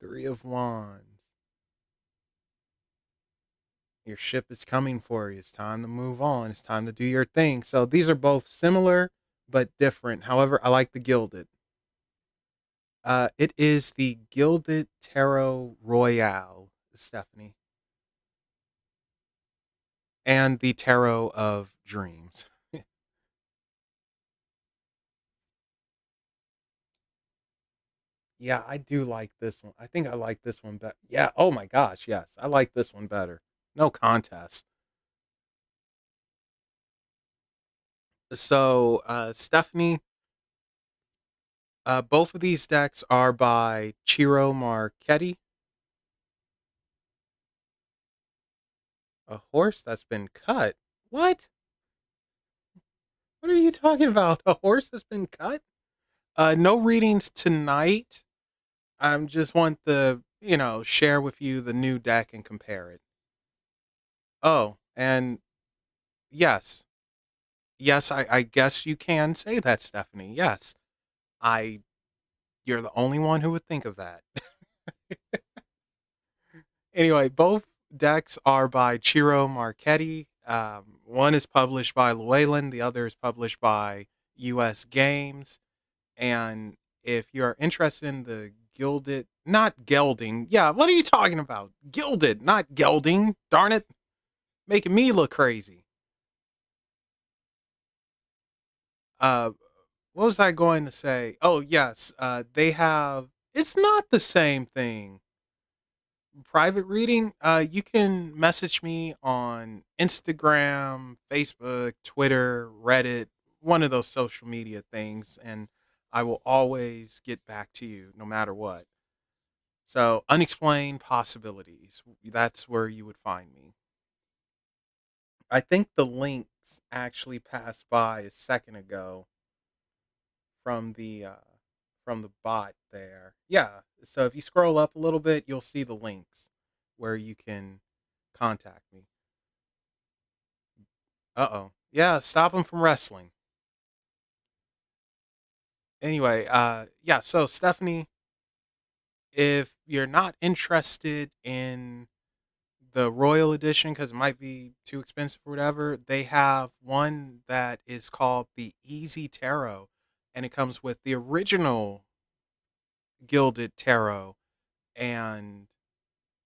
Three of Wands. Your ship is coming for you. It's time to move on. It's time to do your thing. So these are both similar but different. However, I like the Gilded. It is the Gilded Tarot Royale, Stephanie, and the Tarot of Dreams. Yeah, I do like this one. I think I like this one better. Yeah. Oh my gosh. Yes, I like this one better. No contest. So, Stephanie, both of these decks are by Ciro Marchetti. A horse that's been cut. What? What are you talking about? A horse that's been cut? No readings tonight. I just want the share with you the new deck and compare it. Oh, and yes, yes, I guess you can say that, Stephanie. Yes, I. You're the only one who would think of that. Anyway, both decks are by Ciro Marchetti. One is published by Llewellyn, the other is published by US Games. And if you're interested in the Gilded, not gelding, yeah, what are you talking about? Gilded, not gelding, darn it, making me look crazy. Uh, what was I going to say? Oh, yes, they have, it's not the same thing. Private reading, you can message me on Instagram, Facebook, Twitter, Reddit, one of those social media things, and I will always get back to you no matter what. So, Unexplained Possibilities, that's where you would find me. I think the links actually passed by a second ago from the bot there. Yeah, so if you scroll up a little bit, you'll see the links where you can contact me. Uh-oh. Yeah, stop him from wrestling. Anyway, yeah, so Stephanie, if you're not interested in the Royal Edition because it might be too expensive or whatever, they have one that is called the Easy Tarot, and it comes with the original Gilded Tarot, and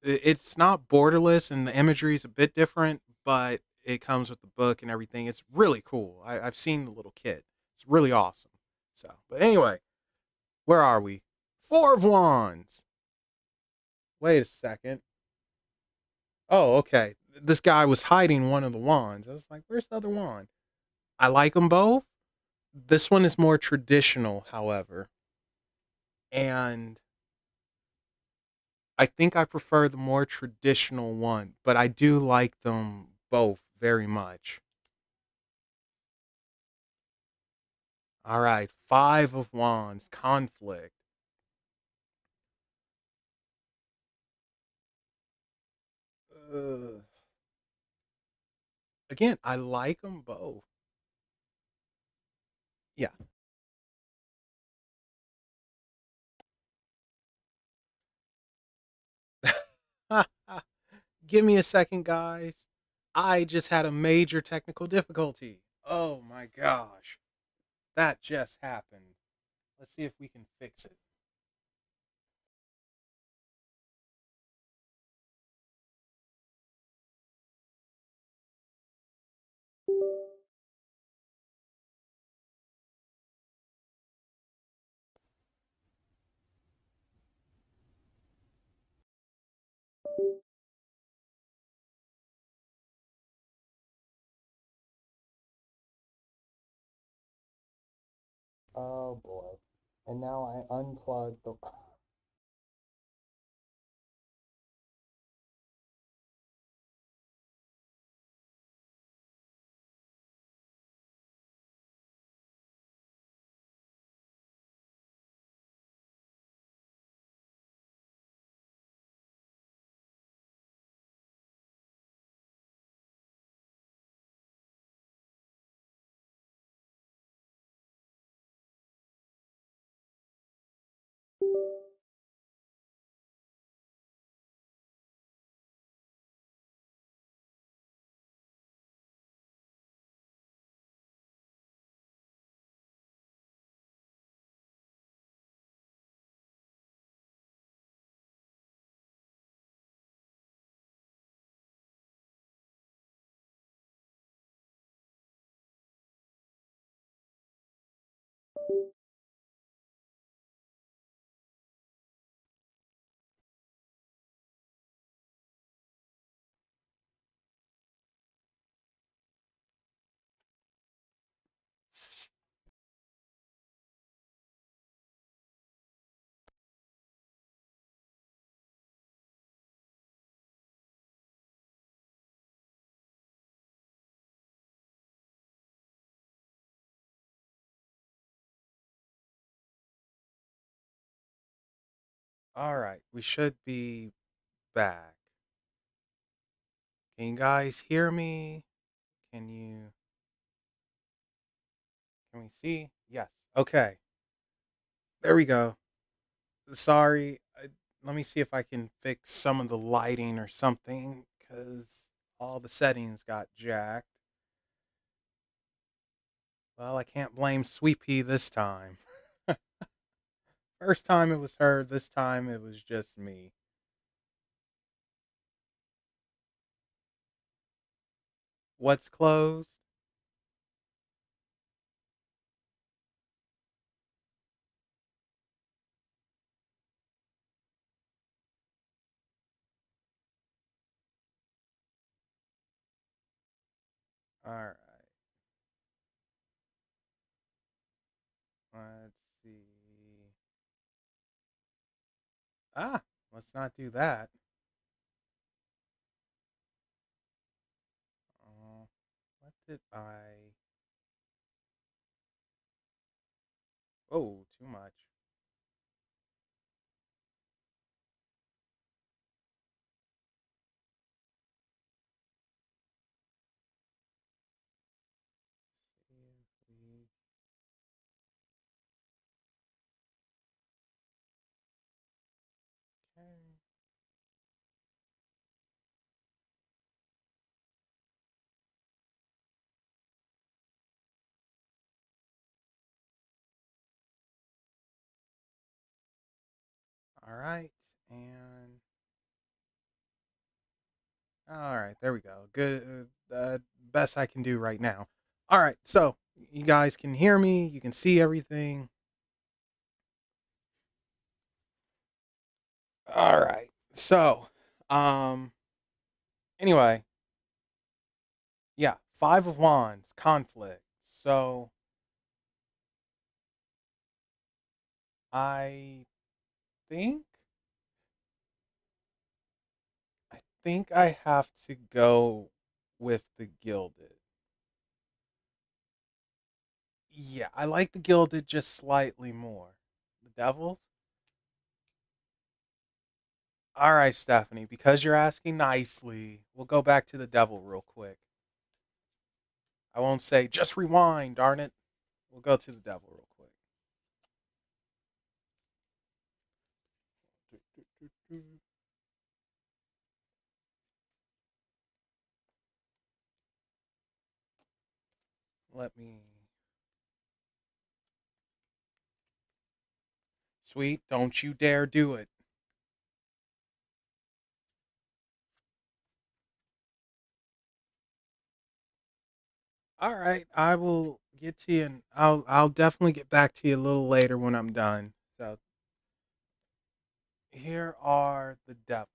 it's not borderless, and the imagery is a bit different, but it comes with the book and everything. It's really cool. I've seen the little kit. It's really awesome. So, but anyway, where are we? Four of Wands. Wait a second. Oh, okay. This guy was hiding one of the wands. I was like, where's the other wand? I like them both. This one is more traditional, however. And I think I prefer the more traditional one, but I do like them both very much. All right, Five of Wands, conflict. Ugh. Again, I like them both. Yeah. Give me a second, guys. I just had a major technical difficulty. Oh my gosh. That just happened. Let's see if we can fix it. Oh boy. And now I unplugged the. All right, we should be back. Can you guys hear me? Can you can we see? Yes. Okay. There we go. Sorry. Let me see if I can fix some of the lighting or something cuz all the settings got jacked. Well, I can't blame Sweet Pea this time. First time it was her, this time it was just me. What's closed? All right. Let's see. Ah, let's not do that. Uh, what did I? Oh, too much. See if we can. All right, and all right, there we go. Good. Best I can do right now. All right, so you guys can hear me. You can see everything. All right. So, um, anyway, yeah, Five of Wands, conflict. So I think I think I have to go with the Gilded. Yeah, I like the Gilded just slightly more. The Devils? All right, Stephanie, because you're asking nicely, we'll go back to the Devil real quick. I won't say just rewind, darn it. We'll go to the Devil real quick. Let me. Sweet, don't you dare do it. All right, I will get to you, and I'll definitely get back to you a little later when I'm done. So here are the devils.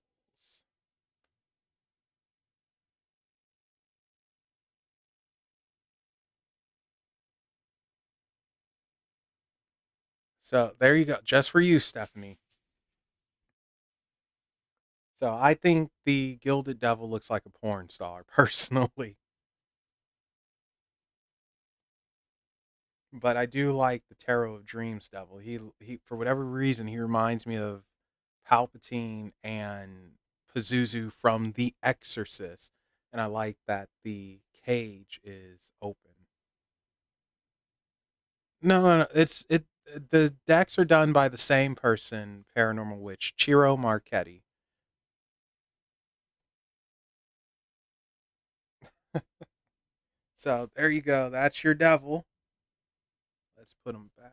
So there you go, just for you, Stephanie. So I think the Gilded Devil looks like a porn star, personally, but I do like the Tarot of Dreams Devil. He for whatever reason he reminds me of Palpatine and Pazuzu from The Exorcist, and I like that the cage is open. No, no, no. It. The decks are done by the same person, Paranormal Witch, Chiro Marchetti. So there you go. That's your devil. Let's put him back.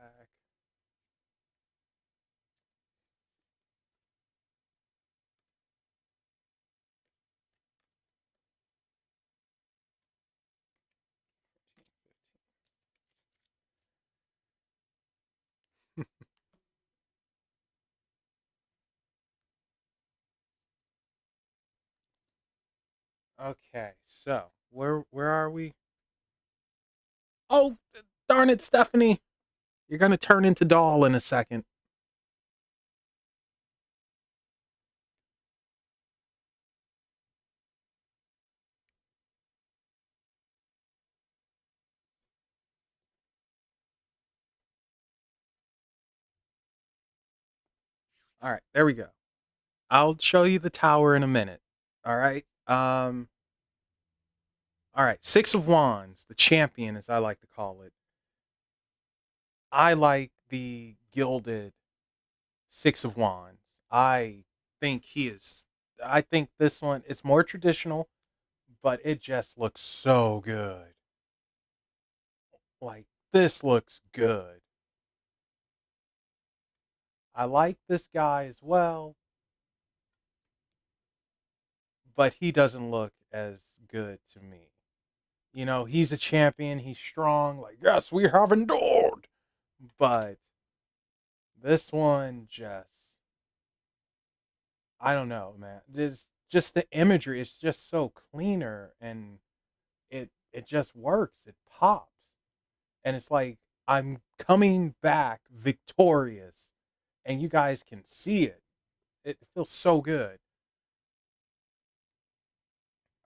Okay, so where are we? Oh, darn it, Stephanie! You're gonna turn into doll in a second. All right, there we go. I'll show you the tower in a minute. All right. All right. Six of Wands, the champion, as I like to call it. I like the gilded Six of Wands. I think he is. I think this one it's more traditional, but it just looks so good. Like this looks good. I like this guy as well, but he doesn't look as good to me. You know, he's a champion. He's strong. Like yes, we have endured, but this one just I don't know, man. Just the imagery is just so cleaner and it just works. It pops. And it's like I'm coming back victorious and you guys can see it. It feels so good.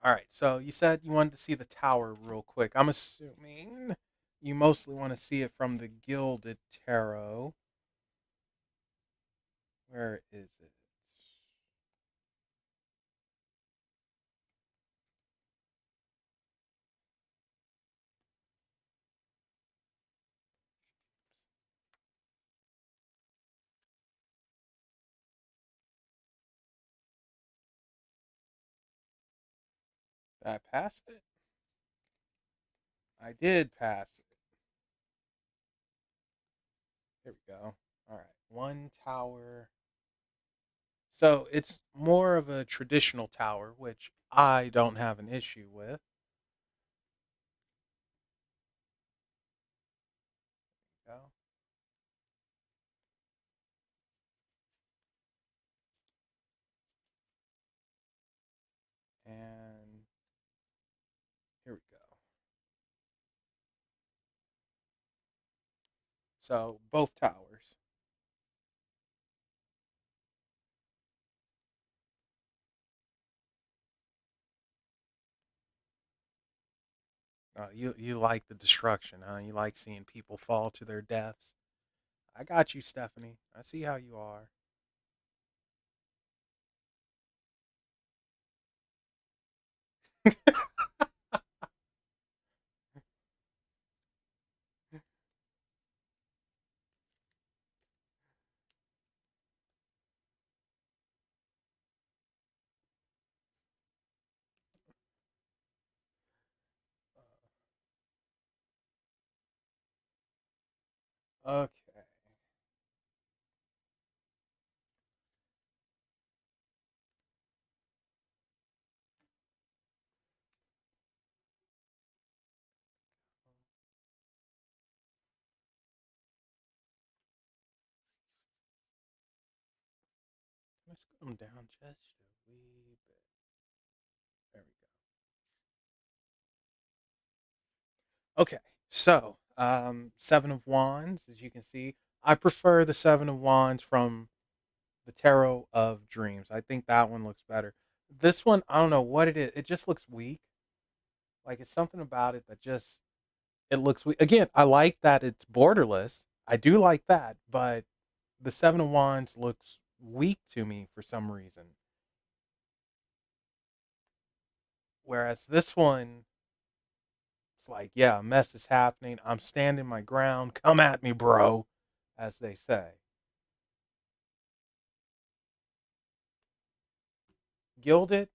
All right, so you said you wanted to see the tower real quick. I'm assuming you mostly want to see it from the Gilded Tarot. Where is it? Did I pass it? I did pass it. Here we go. All right, one tower. So it's more of a traditional tower, which I don't have an issue with. Go. And here we go. So both towers. You like the destruction, huh? You like seeing people fall to their deaths. I got you, Stephanie. I see how you are. Okay. Let's put them down just a wee bit. There we go. Okay. So, Seven of Wands, as you can see, I prefer the Seven of Wands from the Tarot of Dreams. I think that one looks better. This one, I don't know what it is. It just looks weak. Like it's something about it that just it looks weak. Again, I like that it's borderless. I do like that, but the Seven of Wands looks weak to me for some reason. Whereas this one, it's like, yeah, a mess is happening. I'm standing my ground. Come at me, bro, as they say. Gilded,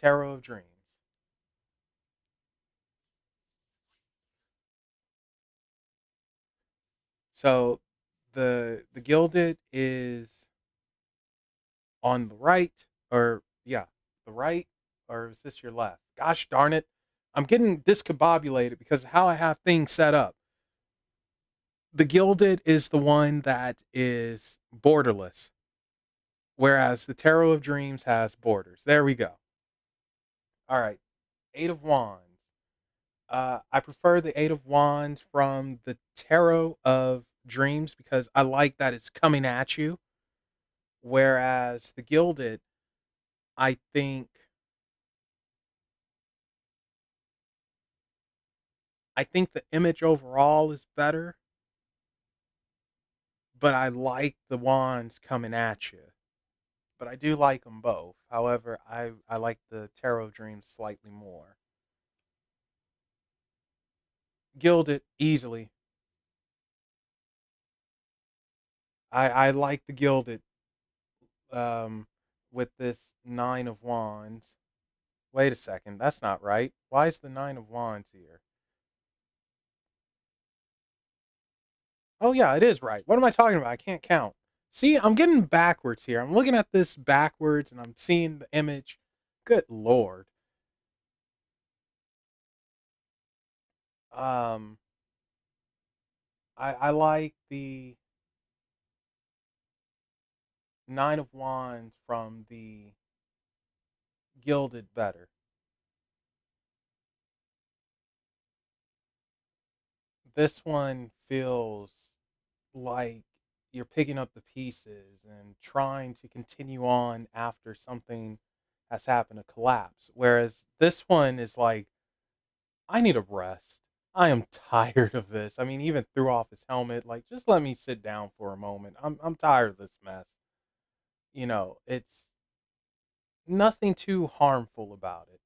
Tarot of Dreams. So the Gilded is on the right, or yeah, the right, or is this your left? Gosh darn it. I'm getting discombobulated because of how I have things set up. The Gilded is the one that is borderless, whereas the Tarot of Dreams has borders. There we go. All right. Eight of Wands. I prefer the Eight of Wands from the Tarot of Dreams because I like that it's coming at you. Whereas the Gilded, I think I think the image overall is better, but I like the wands coming at you. But I do like them both. However, I like the Tarot Dreams slightly more. Gilded easily. I like the Gilded um, with this Nine of Wands. Wait a second, that's not right. Why is the Nine of Wands here? Oh yeah, it is right. What am I talking about? I can't count. See, I'm getting backwards here. I'm looking at this backwards and I'm seeing the image. Good lord. Um, I like the Nine of Wands from the Gilded better. This one feels like you're picking up the pieces and trying to continue on after something has happened to collapse. Whereas this one is like, I need a rest. I am tired of this. I mean, even threw off his helmet, like, just let me sit down for a moment. I'm tired of this mess. It's nothing too harmful about it.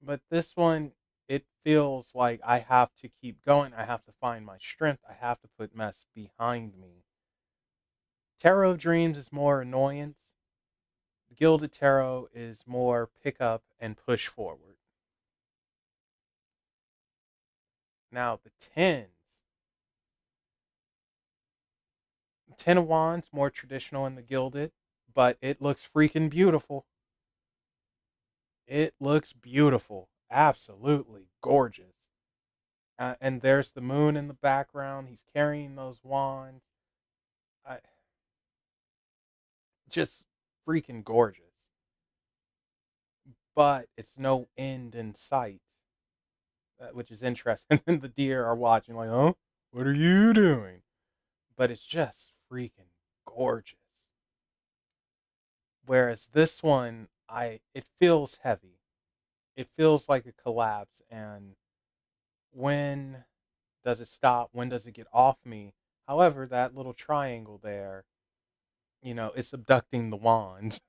But this one, it feels like I have to keep going. I have to find my strength. I have to put mess behind me. Tarot of Dreams is more annoyance. Gilded Tarot is more pick up and push forward. Now, the tens. Ten of Wands, more traditional in the Gilded, but it looks freaking beautiful. It looks beautiful. Absolutely gorgeous. And there's the moon in the background. He's carrying those wands. I, just freaking gorgeous. But it's no end in sight, which is interesting. And the deer are watching, like, oh, what are you doing? But it's just freaking gorgeous. Whereas this one, it feels heavy. It feels like a collapse. And when does it stop? When does it get off me? However, that little triangle there, it's abducting the wands.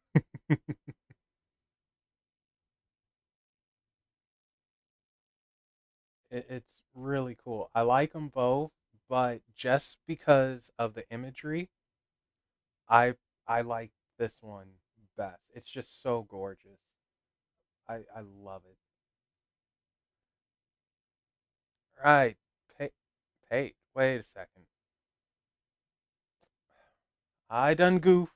It's really cool. I like them both, but just because of the imagery, I I like this one best. It's just so gorgeous. I love it. Right. Pay, Pate. Wait a second. I done goofed.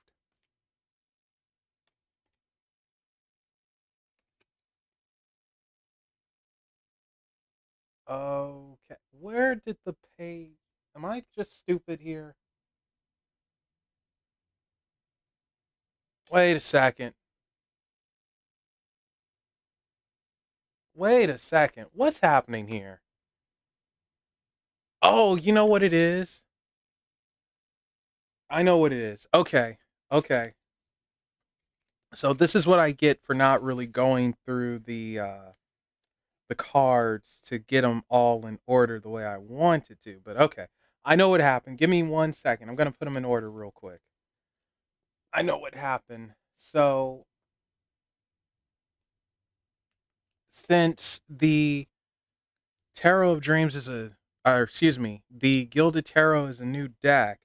Okay. Where did the page? Am I just stupid here? Wait a second. Wait a second. What's happening here? Oh, you know what it is? I know what it is. Okay. Okay. So this is what I get for not really going through the cards to get them all in order the way I wanted to. But okay. I know what happened. Give me 1 second. I'm going to put them in order real quick. I know what happened. So since the Tarot of Dreams is or excuse me, the Gilded Tarot is a new deck,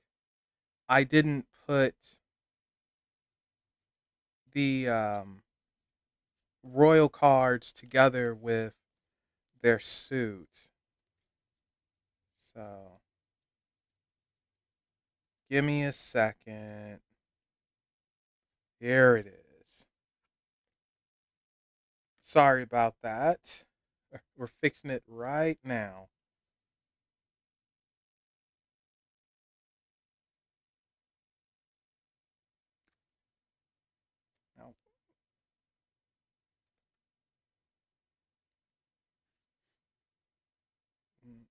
I didn't put the royal cards together with their suit. So give me a second. Here it is. Sorry about that. We're fixing it right now. Now, page.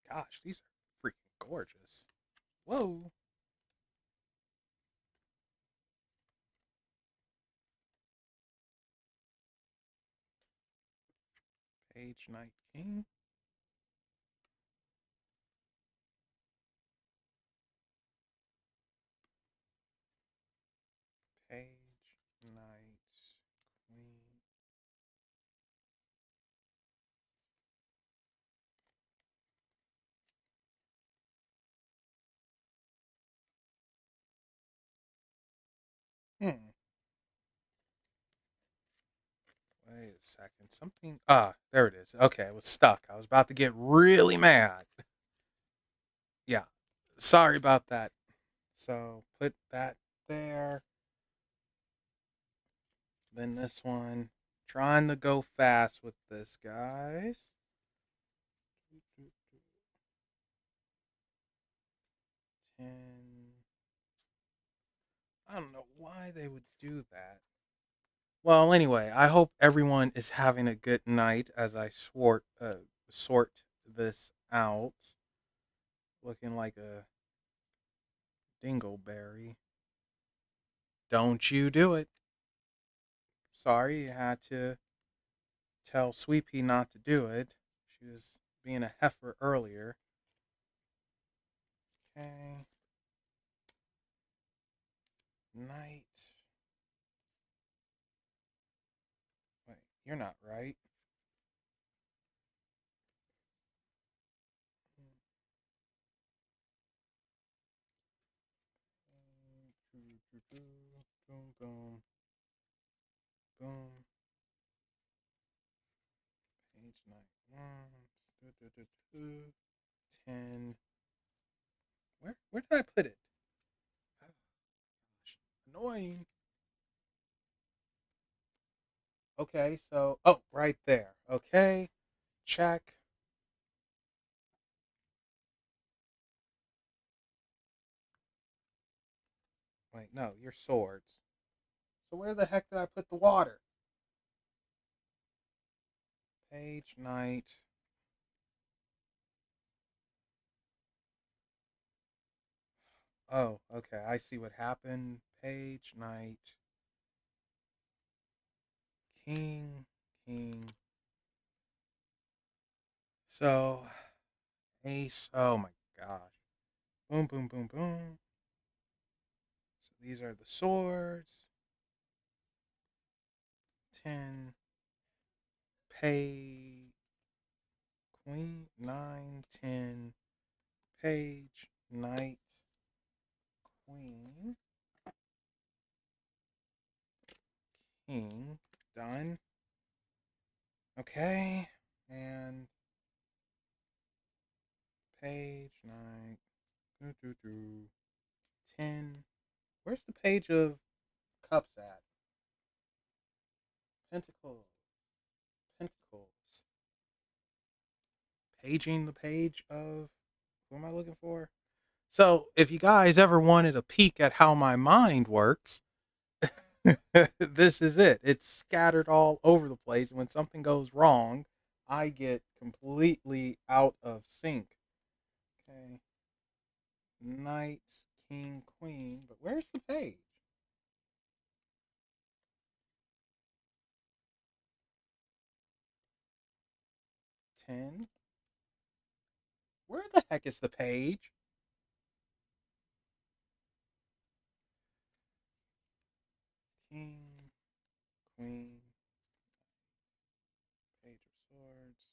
Gosh, these are freaking gorgeous. Whoa. Page Night King. Page Night Queen. Hmm. Wait a second. Something. There it is. Okay, it was stuck. I was about to get really mad. Yeah. Sorry about that. So put that there. Then this one. Trying to go fast with this, guys. 10. I don't know why they would do that. Well, anyway, I hope everyone is having a good night as I sort this out. Looking like a dingleberry. Don't you do it. Sorry you had to tell Sweet Pea not to do it. She was being a heifer earlier. Okay. Night. Wait, you're not right. Boom, boom, boom. Page night one. 10. Where did I put it? Oh, gosh. Annoying. Okay, so right there. Okay, check. Wait, no, your swords. So where the heck did I put the water? Page night. Oh, okay. I see what happened. Page night. King, king. So ace. Oh my gosh. Boom, boom, boom, boom. So these are the swords. 10. Page. Queen. 9, 10. Page. Knight. Queen. King. Done. Okay. And page. Knight. Doo, doo, doo. 10. Where's the page of cups at? Pentacles. Pentacles. Paging the page of. Who am I looking for? So, if you guys ever wanted a peek at how my mind works, This is it. It's scattered all over the place. When something goes wrong, I get completely out of sync. Okay. Knight, king, queen. But where's the page? 10. Where the heck is the page? King, queen, page of swords.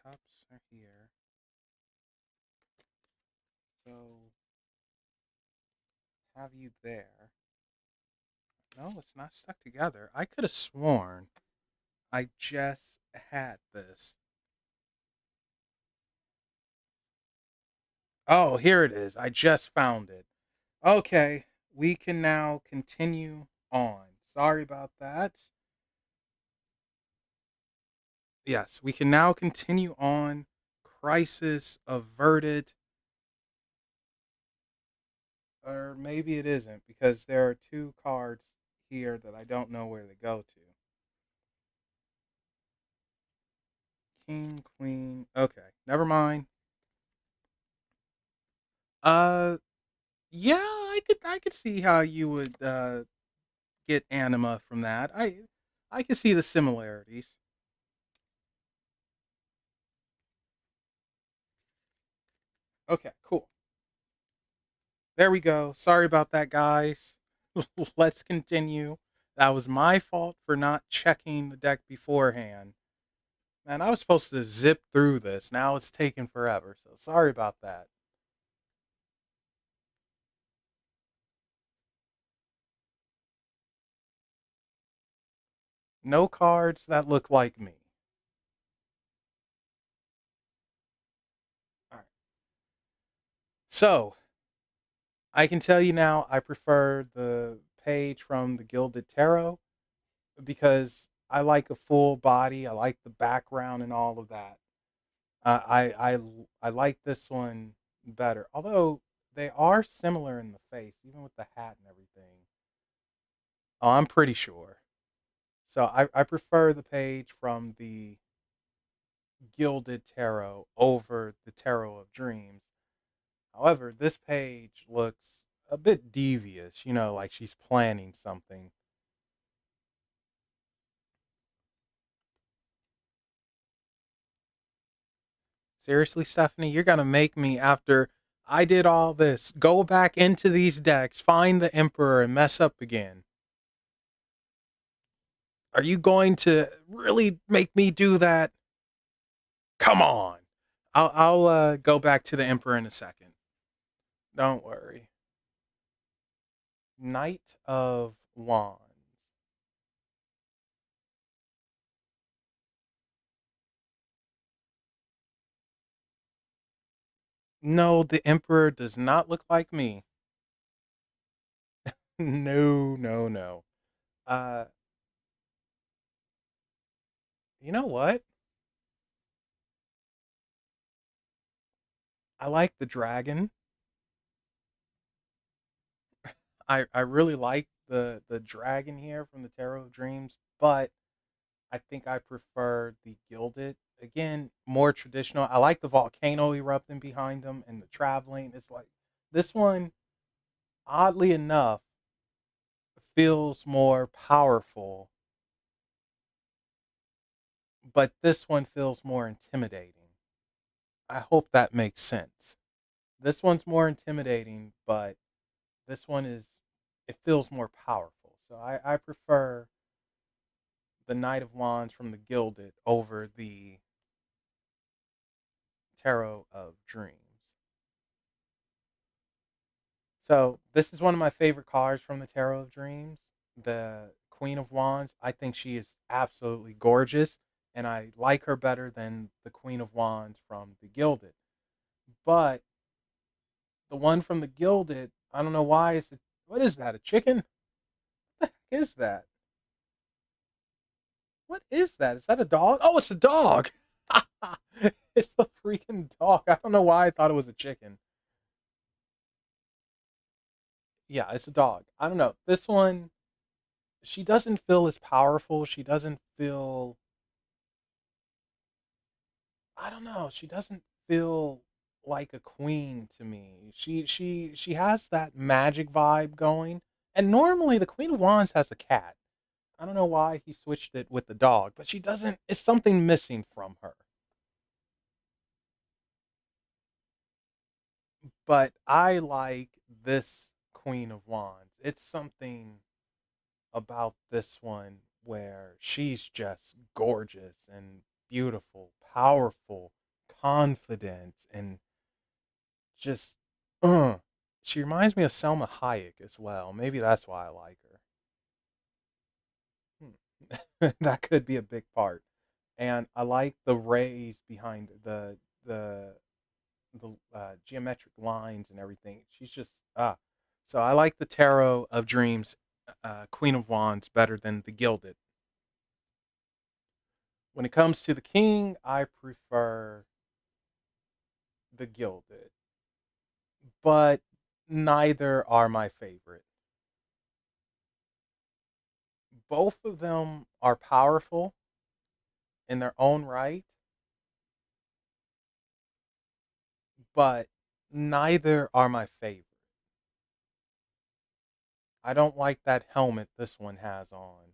Cups are here. So have you there. No, it's not stuck together. I could have sworn I just had this. Oh, here it is. I just found it. Okay, we can now continue on. Sorry about that. Yes, we can now continue on. Crisis averted. Or maybe it isn't because there are two cards here that I don't know where to go to. King, queen. Okay, never mind. Uh, yeah, I could see how you would get anima from that. I can see the similarities. Okay, cool. There we go. Sorry about that, guys. Let's continue. That was my fault for not checking the deck beforehand. Man, I was supposed to zip through this. Now it's taking forever. So sorry about that. No cards that look like me. All right. So I can tell you now, I prefer the page from the Gilded Tarot because I like a full body. I like the background and all of that. I like this one better, although they are similar in the face, even with the hat and everything. Oh, I'm pretty sure. So I prefer the page from the Gilded Tarot over the Tarot of Dreams. However, this page looks a bit devious, like she's planning something. Seriously, Stephanie, you're going to make me, after I did all this, go back into these decks, find the Emperor, and mess up again. Are you going to really make me do that? Come on. I'll go back to the Emperor in a second. Don't worry. Knight of Wands. No, the Emperor does not look like me. No, no, no. Uh, you know what? I like the dragon. I really like the dragon here from the Tarot of Dreams, but I think I prefer the Gilded. Again, more traditional. I like the volcano erupting behind them and the traveling. It's like this one, oddly enough, feels more powerful, but this one feels more intimidating. I hope that makes sense. This one's more intimidating, but this one it feels more powerful. So I prefer the Knight of Wands from the Gilded over the Tarot of Dreams. So this is one of my favorite cards from the Tarot of Dreams, the Queen of Wands. I think she is absolutely gorgeous, and I like her better than the Queen of Wands from the Gilded. But the one from the Gilded, I don't know why. What is that? A chicken? What the heck is that? What is that? Is that a dog? Oh, it's a dog. It's a freaking dog. I don't know why I thought it was a chicken. Yeah, it's a dog. I don't know. This one, she doesn't feel as powerful. She doesn't feel, I don't know, she doesn't feel like a queen to me. She has that magic vibe going. And normally the Queen of Wands has a cat. I don't know why he switched it with the dog, but she doesn't, it's something missing from her. But I like this Queen of Wands. It's something about this one where she's just gorgeous and beautiful, powerful, confident, and just, uh, she reminds me of Selma Hayek as well. Maybe that's why I like her. That could be a big part. And I like the rays behind the geometric lines and everything. She's just So I like the Tarot of Dreams, Queen of Wands better than the Gilded. When it comes to the King, I prefer the Gilded, but neither are my favorite. Both of them are powerful in their own right, but neither are my favorite. I don't like that helmet this one has on.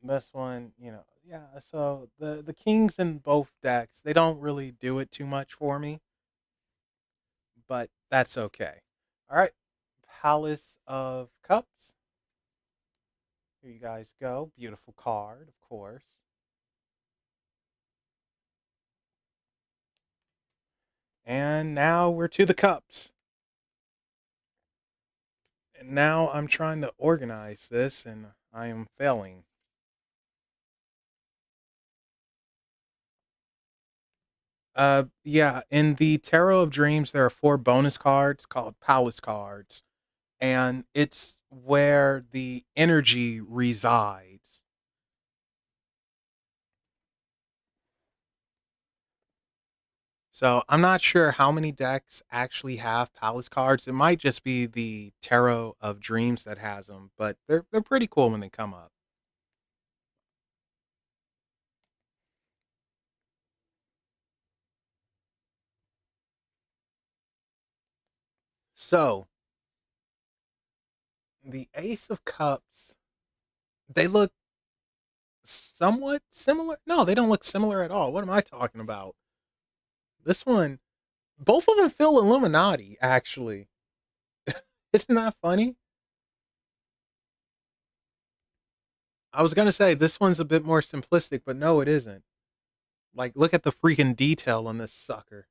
This one, yeah. So the kings in both decks, they don't really do it too much for me, but that's okay. All right, Palace of Cups. Here you guys go. Beautiful card, of course. And now we're to the cups. And now I'm trying to organize this, and I am failing. Yeah. In the Tarot of Dreams, there are four bonus cards called Palace cards, and it's where the energy resides. So I'm not sure how many decks actually have Palace cards. It might just be the Tarot of Dreams that has them, but they're pretty cool when they come up. So the Ace of Cups, they look somewhat similar. No, they don't look similar at all. What am I talking about? This one, both of them feel Illuminati. Actually, isn't that funny? I was gonna say this one's a bit more simplistic, but no, it isn't. Like, look at the freaking detail on this sucker.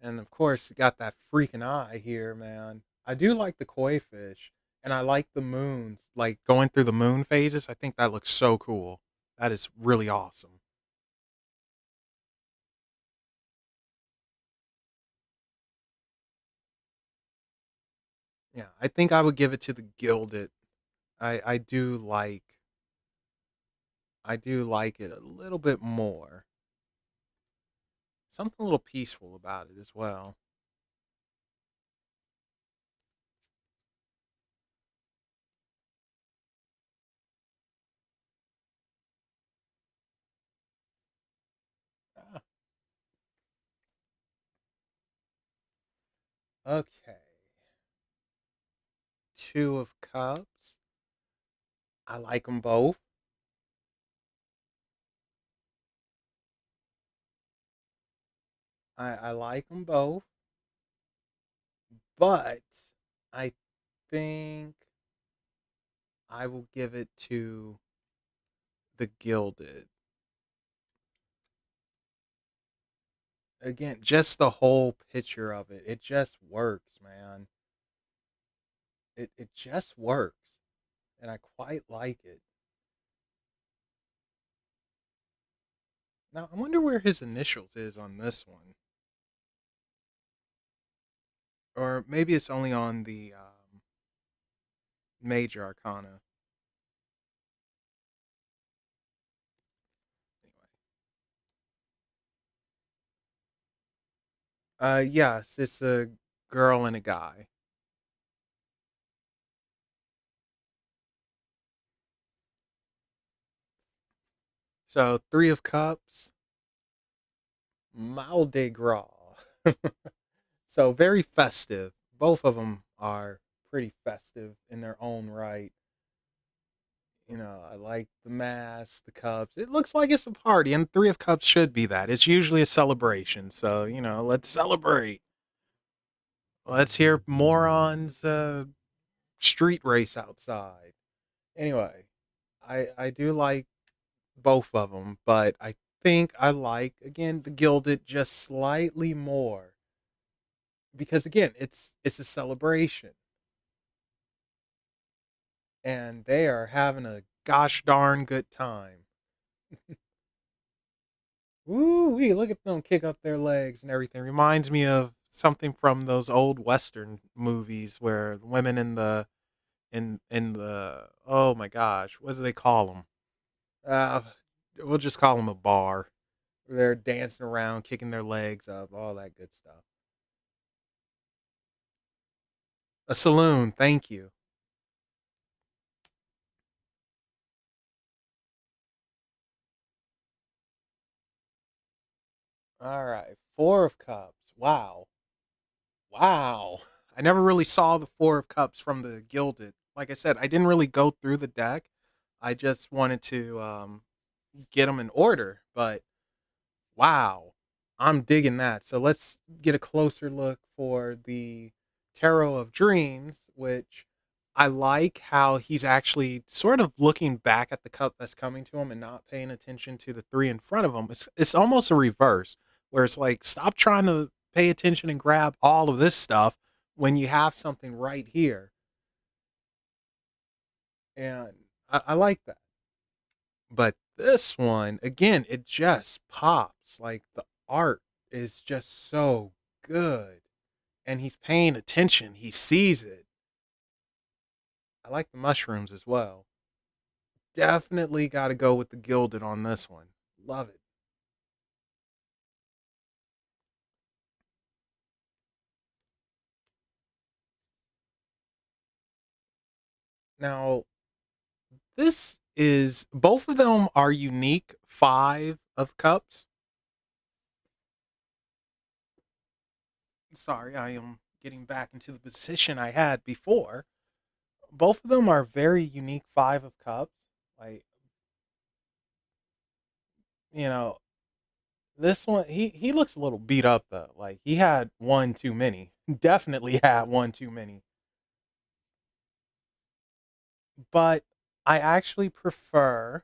And of course, you got that freaking eye here, man. I do like the koi fish, and I like the moons, like going through the moon phases. I think that looks so cool. That is really awesome. Yeah, I think I would give it to the gilded. I do like it a little bit more. Something a little peaceful about it as well. Ah, okay, two of cups. I like them both. I like them both, but I think I will give it to the Gilded. Again, just the whole picture of it. It just works, man. It just works. And I quite like it. Now I wonder where his initials is on this one. Or maybe it's only on the Major Arcana. Yes, it's a girl and a guy. So Three of Cups, Mal de Gras. So very festive. Both of them are pretty festive in their own right. I like the mask, the cups. It looks like it's a party, and Three of Cups should be that. It's usually a celebration. So, let's celebrate. Let's hear morons street race outside. Anyway, I do like both of them, but I think I like again the Gilded just slightly more because again, it's a celebration and they are having a gosh darn good time. Woo wee, look at them kick up their legs and everything. Reminds me of something from those old western movies where the women in the oh my gosh, what do they call them? Uh we'll just call them a bar. They're dancing around, kicking their legs up, all that good stuff. A saloon, thank you. All right, Four of Cups. Wow. Wow. I never really saw the Four of Cups from the Gilded. Like I said, I didn't really go through the deck. I just wanted to get them in order. But wow, I'm digging that. So let's get a closer look for the Tarot of Dreams, which I like how he's actually sort of looking back at the cup that's coming to him and not paying attention to the three in front of him. It's almost a reverse, where it's like, stop trying to pay attention and grab all of this stuff when you have something right here. And I like that. But this one, again, it just pops. Like the art is just so good. And he's paying attention. He sees it. I like the mushrooms as well. Definitely got to go with the Gilded on this one. Love it. Now, this is both of them are unique five of cups. Sorry, I am getting back into the position I had before. Both of them are very unique five of cups. Like, you know, this one he looks a little beat up though. Like he had one too many. Definitely had one too many. But I actually prefer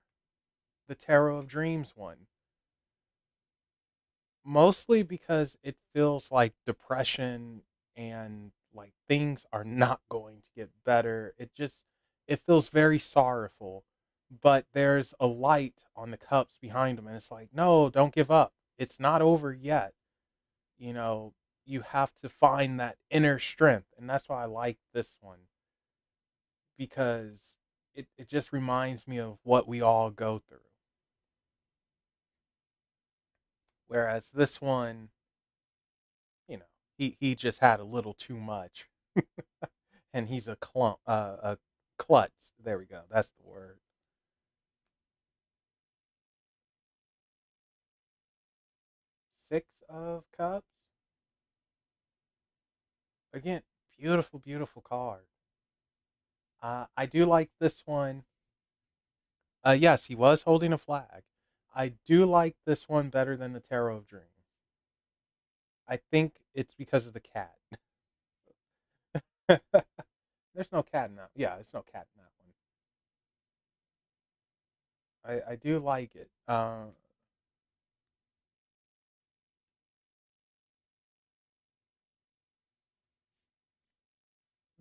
the Tarot of Dreams one. Mostly because it feels like depression and like things are not going to get better. It feels very sorrowful. But there's a light on the cups behind him and it's like, "No, don't give up. It's not over yet." You know, you have to find that inner strength. And that's why I like this one because it just reminds me of what we all go through. Whereas this one, he just had a little too much. And he's a klutz. There we go. That's the word. Six of Cups. Again, beautiful, beautiful card. I do like this one. Yes, he was holding a flag. I do like this one better than the Tarot of Dreams. I think it's because of the cat. There's no cat in that. Yeah, there's no cat in that one. I do like it.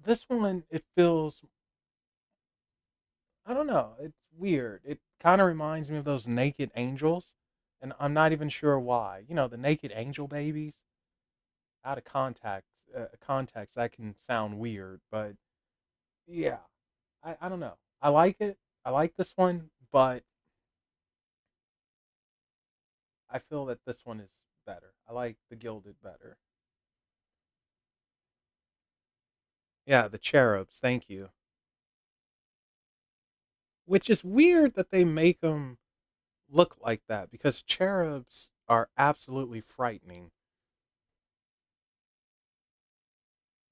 This one, it feels, I don't know, it's weird. It kind of reminds me of those naked angels, and I'm not even sure why. The naked angel babies. Out of context, that can sound weird, but yeah. I don't know. I like it. I like this one, but I feel that this one is better. I like the Gilded better. Yeah, the cherubs. Thank you. Which is weird that they make them look like that because cherubs are absolutely frightening.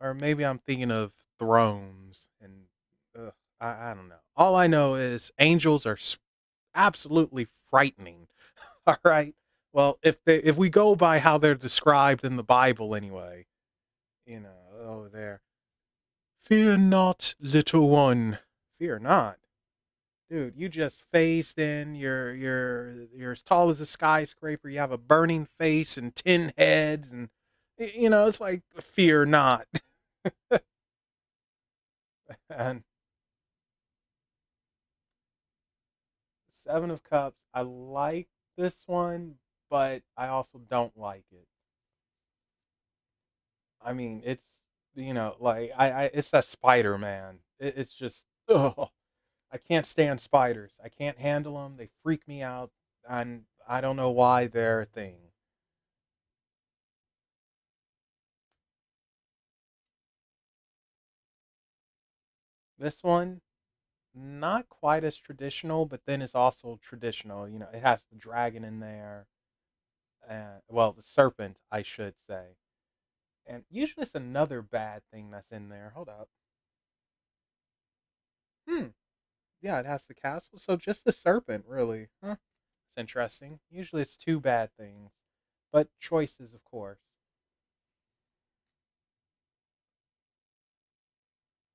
Or maybe I'm thinking of thrones and I don't know. All I know is angels are absolutely frightening. All right. Well, if we go by how they're described in the Bible anyway, oh there. Fear not, little one. Fear not. Dude, you just phased in. You're as tall as a skyscraper. You have a burning face and 10 heads and it's like fear not. And Seven of Cups, I like this one, but I also don't like it. I mean, it's like it's a Spider Man. It's just ugh. I can't stand spiders. I can't handle them. They freak me out, and I don't know why they're a thing. This one, not quite as traditional, but then it's also traditional. It has the dragon in there, and well, the serpent, I should say. And usually it's another bad thing that's in there. Hold up. Hmm. Yeah, it has the castle. So just the serpent, really. Huh. It's interesting. Usually it's two bad things, but choices, of course.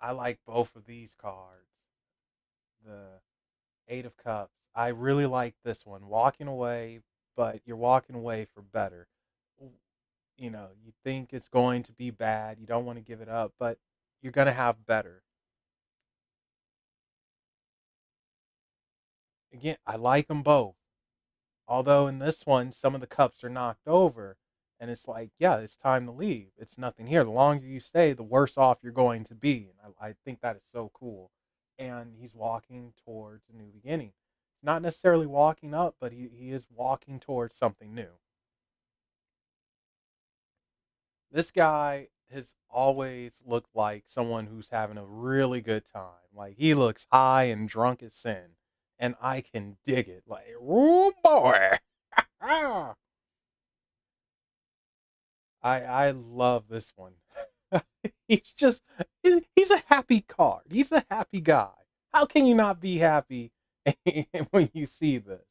I like both of these cards. The Eight of Cups. I really like this one. Walking away, but you're walking away for better. You think it's going to be bad. You don't want to give it up, but you're going to have better. Again, I like them both. Although in this one, some of the cups are knocked over, and it's like, yeah, it's time to leave. It's nothing here. The longer you stay, the worse off you're going to be. And I think that is so cool. And he's walking towards a new beginning. Not necessarily walking up, but he is walking towards something new. This guy has always looked like someone who's having a really good time. Like he looks high and drunk as sin. And I can dig it. Like, oh boy. I love this one. he's just he's a happy card. He's a happy guy. How can you not be happy when you see this?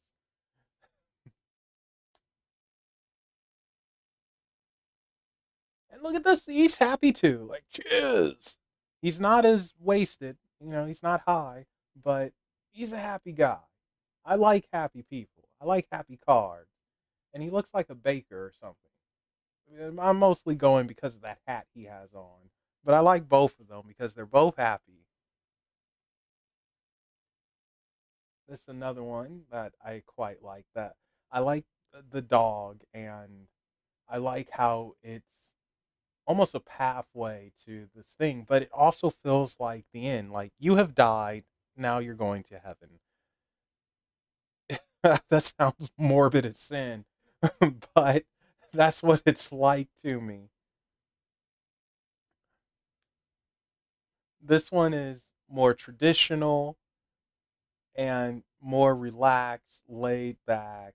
And look at this. He's happy too. Like cheers. He's not as wasted. He's not high, but he's a happy guy. I like happy people. I like happy cards. And he looks like a baker or something. I'm mostly going because of that hat he has on. But I like both of them because they're both happy. This is another one that I quite like. That I like the dog, and I like how it's almost a pathway to this thing, but it also feels like the end. Like you have died, now you're going to heaven. That sounds morbid as sin, but that's what it's like to me. This one is more traditional and more relaxed, laid back.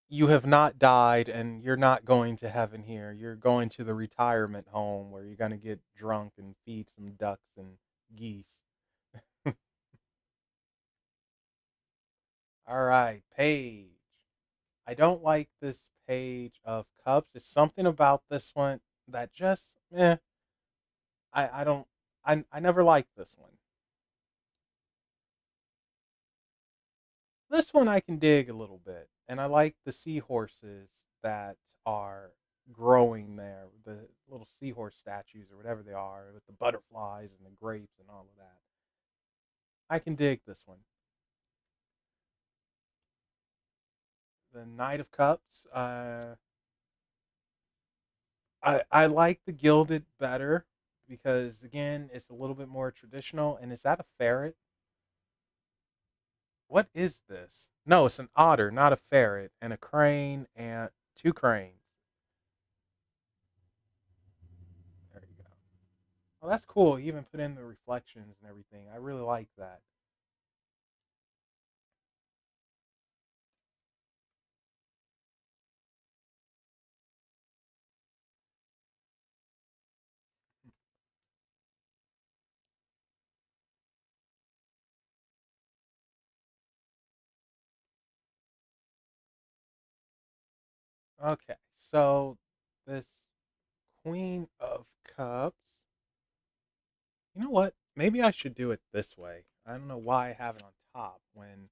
You have not died and you're not going to heaven here. You're going to the retirement home where you're going to get drunk and feed some ducks and geese. All right, page. I don't like this page of cups. It's something about this one that just, I don't, I never liked this one. This one I can dig a little bit, and I like the seahorses that are growing there, the little seahorse statues or whatever they are, with the butterflies and the grapes and all of that. I can dig this one. The Knight of Cups. I like the Gilded better. because again, it's a little bit more traditional. And is that a ferret? What is this? No, it's an otter, not a ferret, and a crane and two cranes. There you go. Well, that's cool. You even put in the reflections and everything. I really like that. Okay, so this Queen of Cups. You know what? Maybe I should do it this way. I don't know why I have it on top when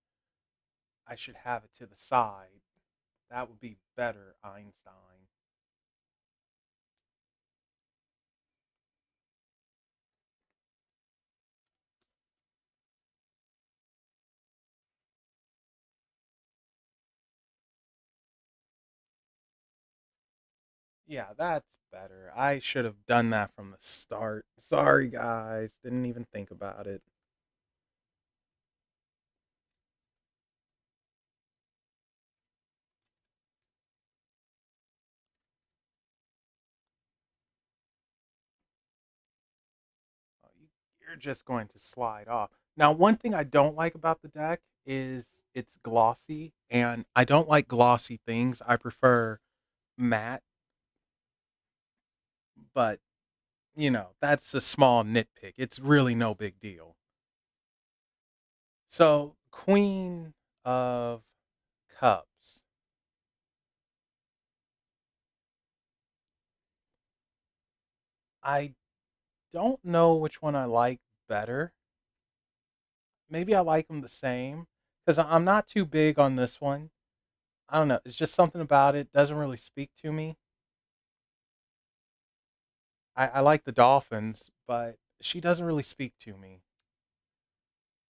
I should have it to the side. That would be better, Einstein. Yeah, that's better. I should have done that from the start. Sorry, guys. Didn't even think about it. You're just going to slide off. Now, one thing I don't like about the deck is it's glossy, and I don't like glossy things. I prefer matte, but that's a small nitpick. It's really no big deal. So, Queen of Cups. I don't know which one I like better. Maybe I like them the same because I'm not too big on this one. I don't know. It's just something about it doesn't really speak to me. I like the dolphins, but she doesn't really speak to me.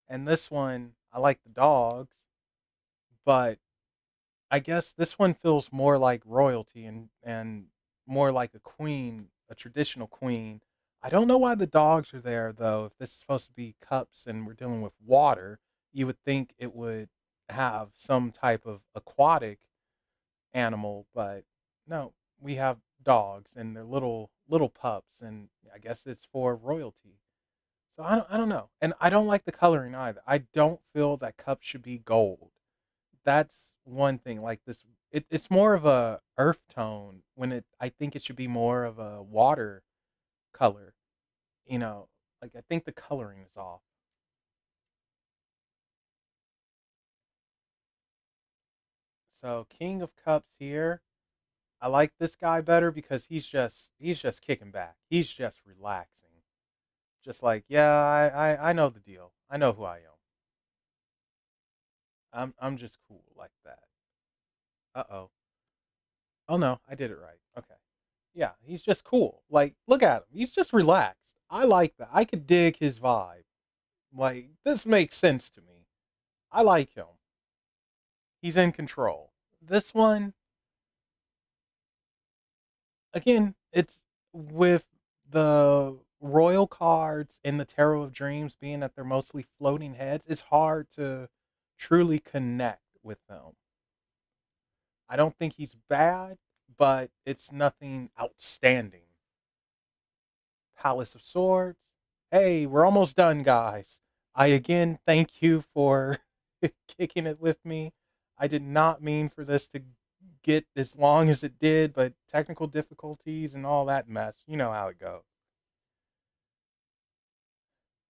And this one, I like the dogs, but I guess this one feels more like royalty and more like a queen, a traditional queen. I don't know why the dogs are there though. If this is supposed to be cups and we're dealing with water, you would think it would have some type of aquatic animal, but no, we have dogs and they're little pups, and I guess it's for royalty. So I don't know, and I don't like the coloring either. I don't feel that cups should be gold. That's one thing. Like this, it's more of a earth tone when it. I think it should be more of a water color. You know, like I think the coloring is off. So King of Cups here. I like this guy better because he's just kicking back. He's just relaxing. Just like, yeah, I know the deal. I know who I am. I'm just cool like that. Uh-oh. Oh no, I did it right. Okay. Yeah, he's just cool. Like, look at him. He's just relaxed. I like that. I could dig his vibe. Like, this makes sense to me. I like him. He's in control. This one, again, it's with the royal cards and the Tarot of Dreams being that they're mostly floating heads, it's hard to truly connect with them. I don't think he's bad, but it's nothing outstanding. Palace of Swords. Hey, we're almost done, guys. I again thank you for kicking it with me. I did not mean for this to get as long as it did, but technical difficulties and all that mess. You know how it goes.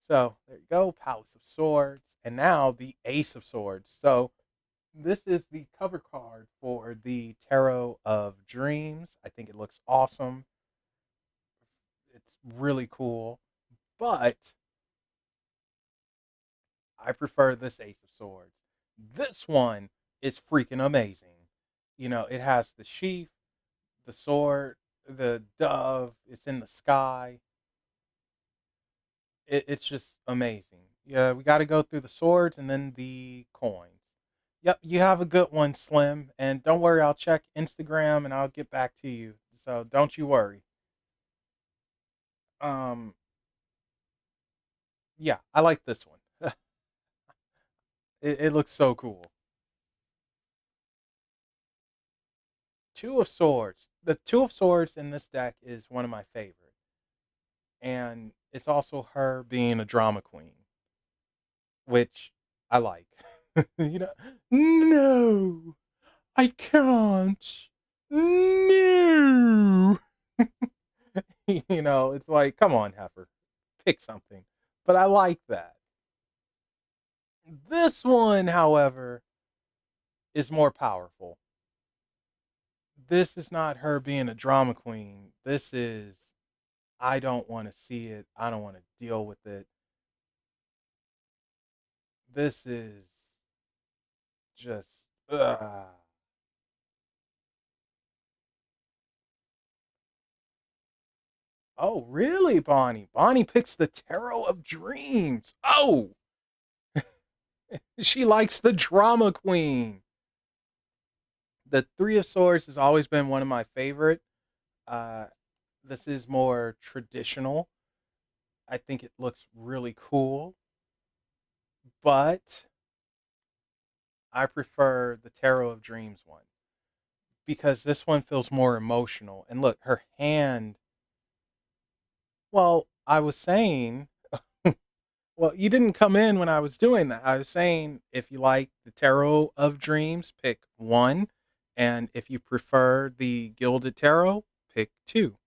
So there you go, Palace of Swords. And now the Ace of Swords. So this is the cover card for the Tarot of Dreams. I think it looks awesome. It's really cool. But I prefer this Ace of Swords. This one is freaking amazing. It has the sheath, the sword, the dove, it's in the sky. It's just amazing. Yeah, we got to go through the swords and then the coins. Yep, you have a good one, Slim. And don't worry, I'll check Instagram and I'll get back to you. So don't you worry. Um, yeah, I like this one. It looks so cool. Two of Swords. The Two of Swords in this deck is one of my favorite, and it's also her being a drama queen, which I like. you know, no, I can't. No. It's like, come on, Heifer, pick something. But I like that. This one, however, is more powerful. This is not her being a drama queen. This is, I don't want to see it. I don't want to deal with it. This is just, oh, really, Bonnie? Bonnie picks the Tarot of Dreams. Oh, she likes the drama queen. The Three of Swords has always been one of my favorite. Uh, this is more traditional. I think it looks really cool, but I prefer the Tarot of Dreams one because this one feels more emotional. And look, her hand. Well, I was saying, well, you didn't come in when I was doing that. I was saying if you like the Tarot of Dreams, pick one. And if you prefer the Gilded Tarot, pick two.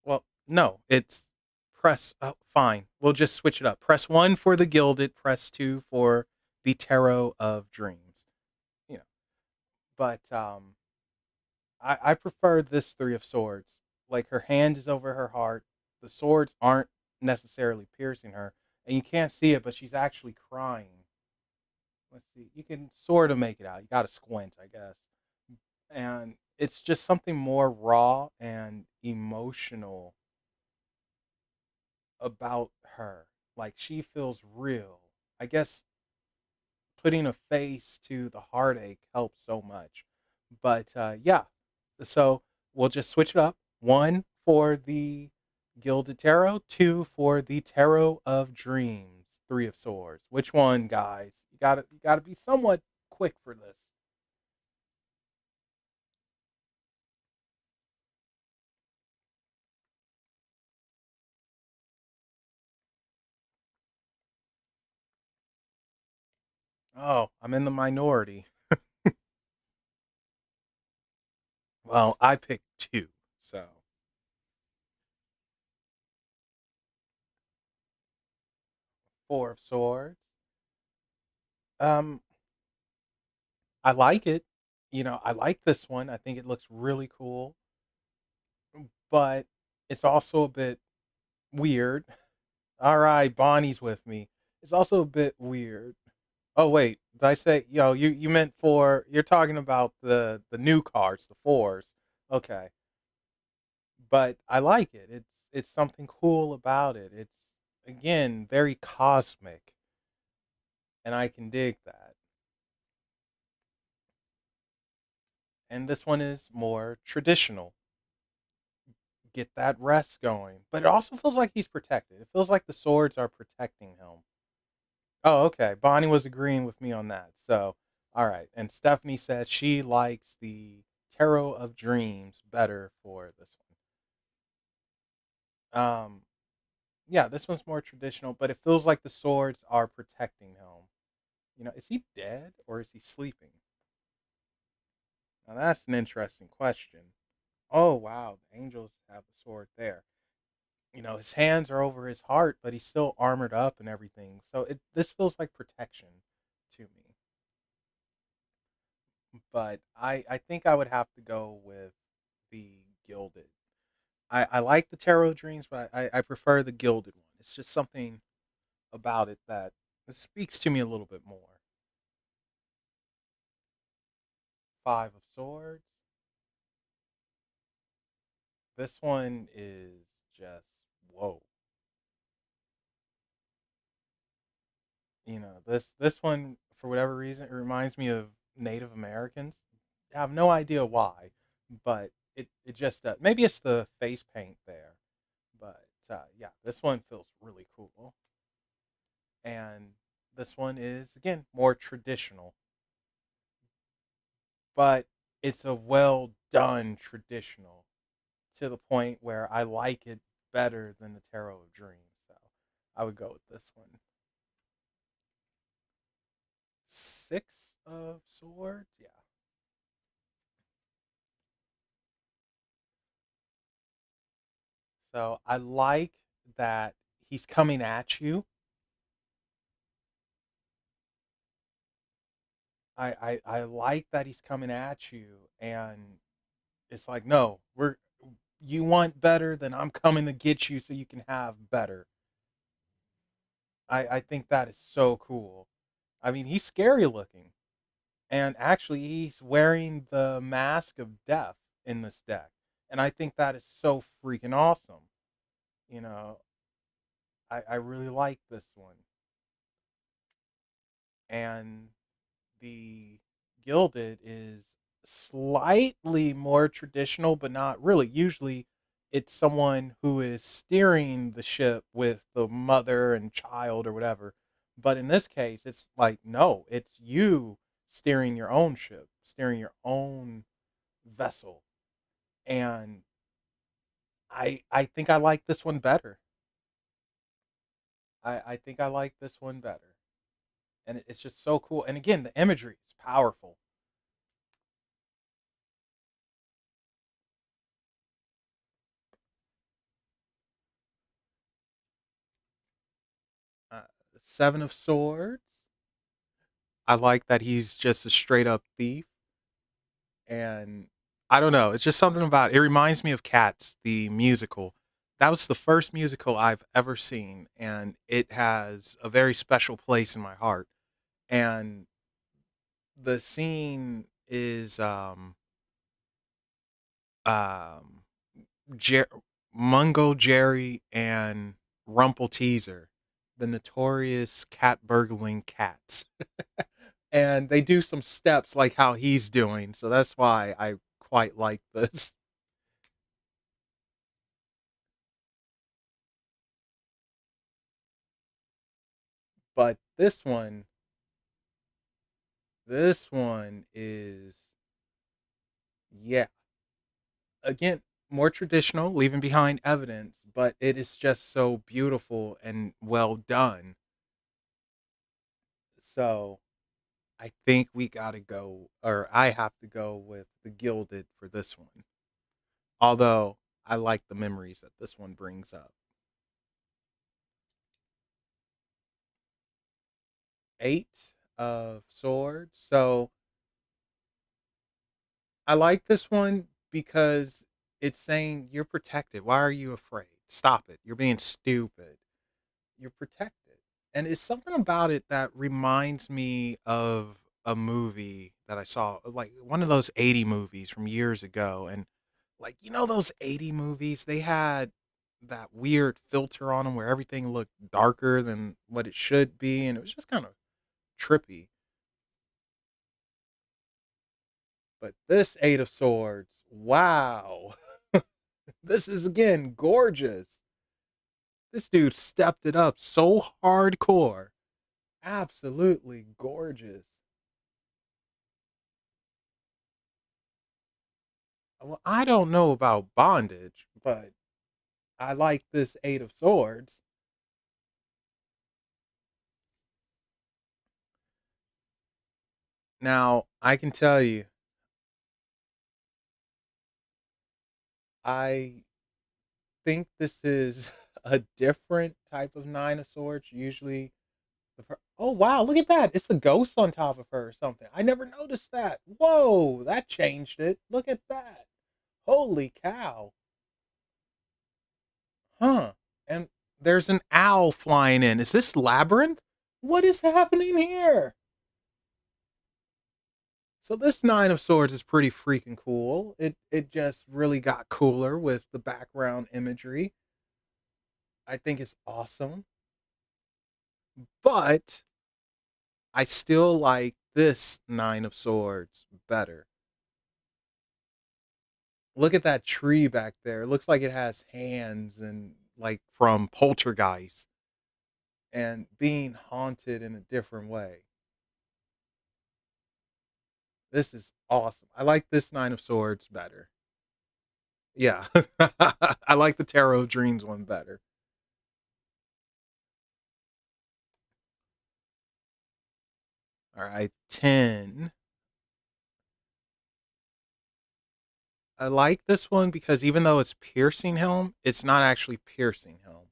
Well, no, it's press. Oh, fine. We'll just switch it up. Press one for the Gilded, press two for the Tarot of Dreams. You know, but I prefer this Three of Swords. Like her hand is over her heart. The swords aren't necessarily piercing her, and you can't see it, but she's actually crying. Let's see. You can sort of make it out. You got to squint, I guess. And it's just something more raw and emotional about her. Like she feels real. I guess putting a face to the heartache helps so much. But yeah, so we'll just switch it up. One for the Gilded Tarot, two for the Tarot of Dreams, Three of Swords. Which one, guys? You gotta be somewhat quick for this. Oh, I'm in the minority. Well, I picked two, so Four of Swords. Um, I like it. I like this one. I think it looks really cool, but it's also a bit weird. All right, Bonnie's with me. It's also a bit weird. Oh wait, did I say you meant for you're talking about the new cards, the fours. Okay. But I like it. It's something cool about it. It's again very cosmic and I can dig that. And this one is more traditional. Get that rest going. But it also feels like he's protected. It feels like the swords are protecting him. Oh, okay. Bonnie was agreeing with me on that. So, all right. And Stephanie said she likes the Tarot of Dreams better for this one. Yeah, this one's more traditional, but it feels like the swords are protecting him. Is he dead or is he sleeping? Now that's an interesting question. Oh wow, the angels have the sword there. His hands are over his heart, but he's still armored up and everything. So this feels like protection to me. But I think I would have to go with the gilded. I like the tarot dreams, but I prefer the gilded one. It's just something about it that speaks to me a little bit more. Five of Swords. This one is just whoa. This one for whatever reason it reminds me of Native Americans. I have no idea why, but it just maybe it's the face paint there, but yeah, this one feels really cool, and this one is again more traditional, but it's a well done traditional to the point where I like it better than the Tarot of Dreams. So I would go with this one. Six of Swords, yeah. So I like that he's coming at you. I like that he's coming at you, and it's like, no, we're you want better, then I'm coming to get you so you can have better. I think that is so cool. I mean, he's scary looking, and actually, he's wearing the mask of death in this deck, and I think that is so freaking awesome. You know, I really like this one, and the Gilded is slightly more traditional, but not really. Usually, it's someone who is steering the ship with the mother and child or whatever. But in this case, it's like, no, it's you steering your own ship, steering your own vessel. And I think I like this one better. I think I like this one better. And it's just so cool. And again, the imagery is powerful. 7 of Swords. I like that he's just a straight up thief, and I don't know. It's just something about it. It reminds me of Cats, the musical. That was the first musical I've ever seen, and it has a very special place in my heart. And the scene is um Jer- Mungo Jerry and Rumple Teaser, the notorious cat burgling cats. And they do some steps like how he's doing. So that's why I quite like this. But this one is, yeah, again, more traditional, leaving behind evidence, but it is just so beautiful and well done. So I think we got to go, or I have to go with the Gilded for this one. Although I like the memories that this one brings up. 8 of Swords. So I like this one because it's saying you're protected. Why are you afraid? Stop it. You're being stupid. You're protected. And it's something about it that reminds me of a movie that I saw, like one of those 80 movies from years ago. And like, those 80 movies, they had that weird filter on them where everything looked darker than what it should be. And it was just kind of trippy. But this 8 of Swords, wow. This is again gorgeous. This dude stepped it up so hardcore. Absolutely gorgeous. Well, I don't know about bondage, but I like this 8 of Swords. Now, I can tell you, I think this is a different type of 9 of Swords. Usually, oh wow, look at that! It's a ghost on top of her or something. I never noticed that. Whoa, that changed it. Look at that. Holy cow. Huh. And there's an owl flying in. Is this Labyrinth? What is happening here? So this 9 of Swords is pretty freaking cool. It just really got cooler with the background imagery. I think it's awesome. But I still like this 9 of Swords better. Look at that tree back there. It looks like it has hands and like from Poltergeist and being haunted in a different way. This is awesome. I like this Nine of Swords better. Yeah. I like the Tarot of Dreams one better. All right, 10. I like this one because even though it's piercing him, it's not actually piercing him.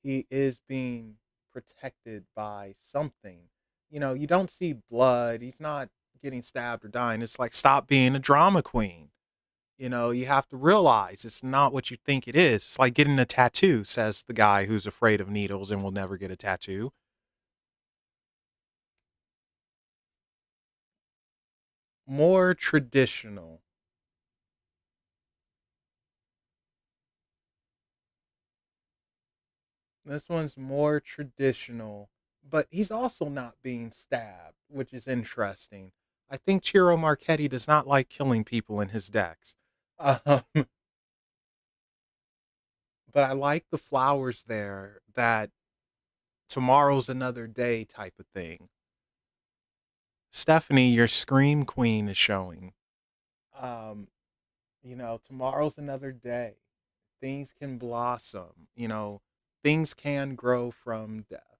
He is being protected by something. You don't see blood. He's not getting stabbed or dying. It's like, stop being a drama queen. You have to realize it's not what you think it is. It's like getting a tattoo, says the guy who's afraid of needles and will never get a tattoo. More traditional. This one's more traditional, but he's also not being stabbed, which is interesting. I think Ciro Marchetti does not like killing people in his decks. Um, but I like the flowers there, that tomorrow's another day type of thing. Stephanie, your Scream Queen is showing. Um, tomorrow's another day. Things can blossom, things can grow from death.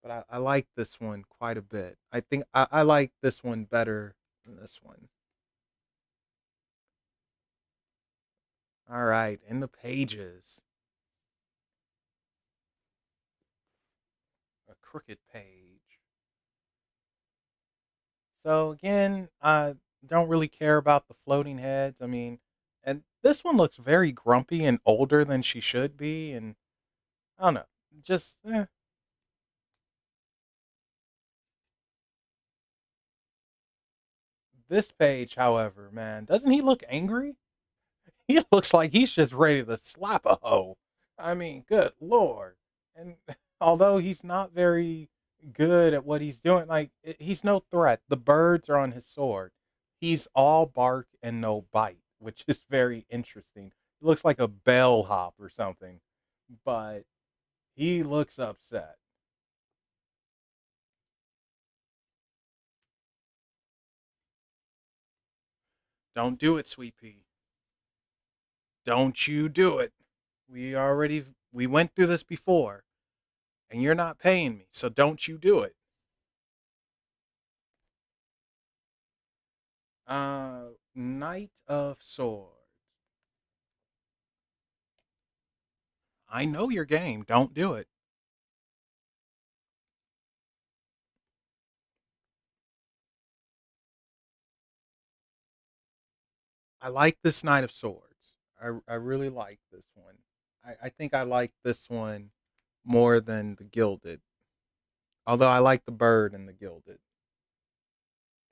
But I like this one quite a bit. I think I like this one better than this one. All right, in the pages, a crooked page. So again, I don't really care about the floating heads. I mean, and this one looks very grumpy and older than she should be, and I don't know, just this page. However, man, doesn't he look angry? He looks like he's just ready to slap a hoe. I mean, good lord. And although he's not very good at what he's doing, like he's no threat. The birds are on his sword. He's all bark and no bite, which is very interesting. It looks like a bellhop or something, but he looks upset. Don't do it, sweet pea. Don't you do it. We went through this before, and you're not paying me, so don't you do it. Knight of Swords. I know your game. Don't do it. I like this Knight of Swords. I really like this one. I think I like this one more than the Gilded. Although I like the bird in the Gilded.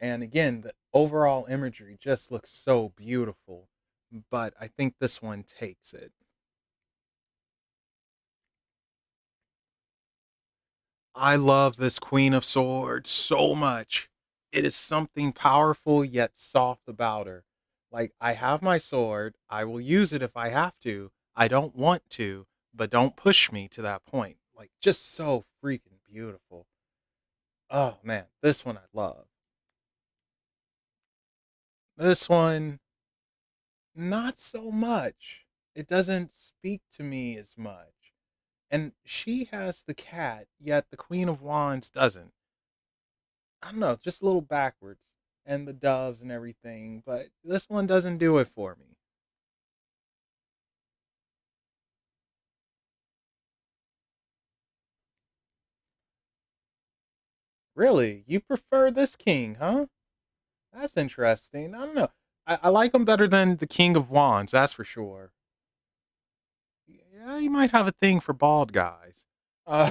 And again, the overall imagery just looks so beautiful. But I think this one takes it. I love this Queen of Swords so much. It is something powerful yet soft about her. Like, I have my sword. I will use it if I have to. I don't want to, but don't push me to that point. Like, just so freaking beautiful. Oh, man. This one I love. This one, not so much. It doesn't speak to me as much. And she has the cat, yet the Queen of Wands doesn't. I don't know, just a little backwards, and the doves and everything, but this one doesn't do it for me. Really? You prefer this king, huh? That's interesting. I don't know. I like him better than the King of Wands, that's for sure. Yeah, you might have a thing for bald guys. Uh,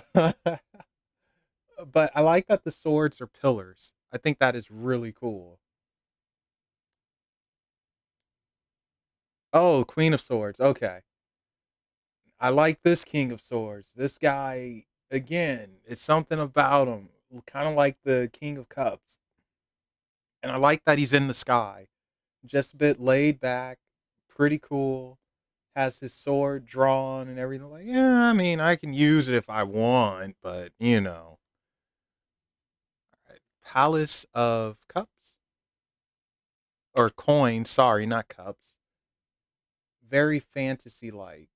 but I like that the swords are pillars. I think that is really cool. Oh, Queen of Swords. Okay. I like this King of Swords. This guy, again, it's something about him, kind of like the King of Cups. And I like that he's in the sky, just a bit laid back. pretty cool. Has his sword drawn and everything. Like, yeah, I mean, I can use it if I want, but you know, Palace of Cups or coins. Sorry, not cups. Very fantasy like,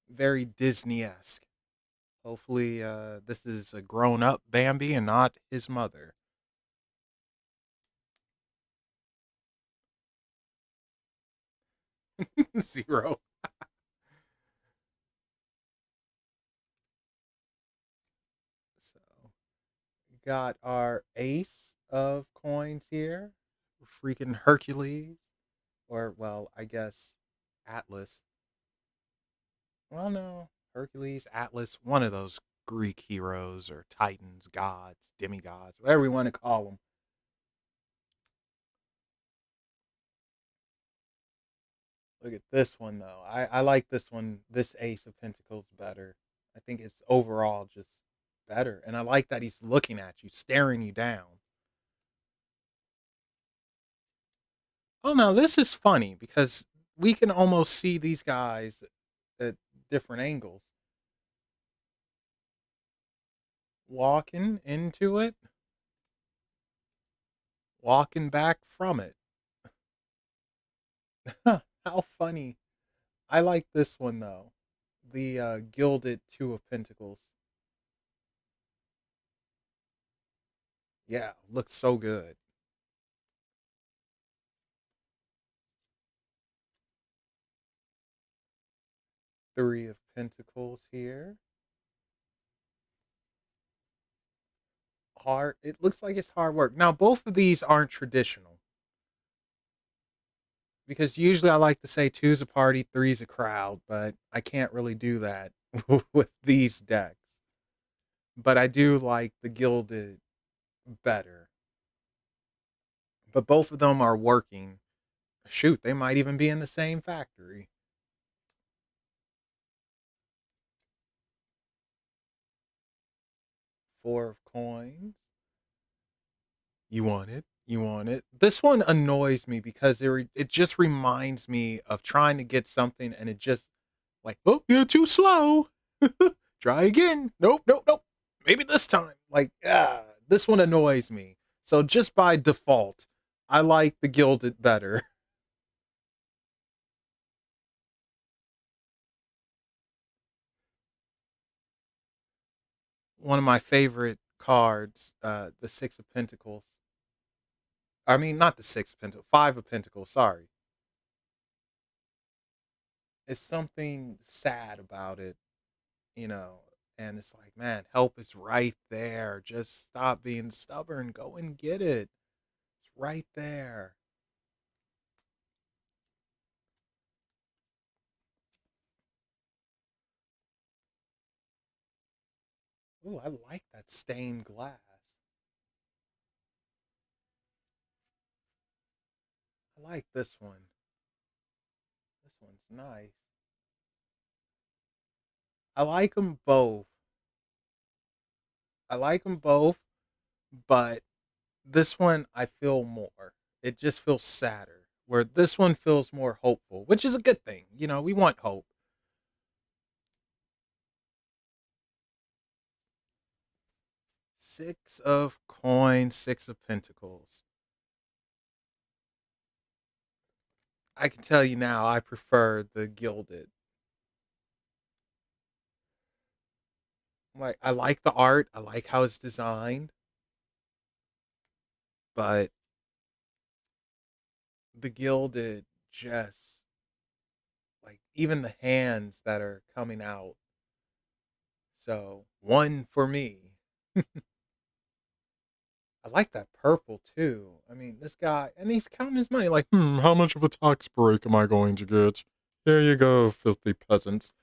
very Disney esque. Hopefully, this is a grown up Bambi and not his mother. Zero. So, got our ace of coins here. Freaking Hercules. Or, well, I guess Atlas. Well, no. Hercules, Atlas, one of those Greek heroes or titans, gods, demigods, whatever you want to call them. Look at this one, though. I like this one, this Ace of Pentacles better. I think it's overall just better. And I like that he's looking at you, staring you down. Oh, no, this is funny because we can almost see these guys at different angles. Walking into it, walking back from it. How funny. I like this one, though. The Gilded Two of Pentacles. Yeah, looks so good. Three of Pentacles here. Hard. It looks like it's hard work. Now, both of these aren't traditional because usually I like to say two's a party, three's a crowd, but I can't really do that with these decks. But I do like the Gilded better. But both of them are working. Shoot, they might even be in the same factory. Four of coins. You want it. You want it. This one annoys me because it just reminds me of trying to get something and it just like, oh, you're too slow. Try again. Nope, nope, nope. Maybe this time. Like, this one annoys me. So just by default, I like the Gilded better. One of my favorite cards, the Six of Pentacles. I mean, not the Six of Pentacles, Five of Pentacles. Sorry, it's something sad about it, you know. And it's like, man, help is right there. Just stop being stubborn. Go and get it. It's right there. Ooh, I like that stained glass. I like this one. This one's nice. I like them both. I like them both, but this one I feel more. It just feels sadder. Where this one feels more hopeful, which is a good thing. You know, we want hope. Six of coins, six of pentacles. I can tell you now, I prefer the gilded. Like, I like the art, I like how it's designed, but the gilded just like even the hands that are coming out. So one for me. I like that purple too. I mean, this guy, and he's counting his money like, how much of a tax break am I going to get? Here you go, filthy peasants.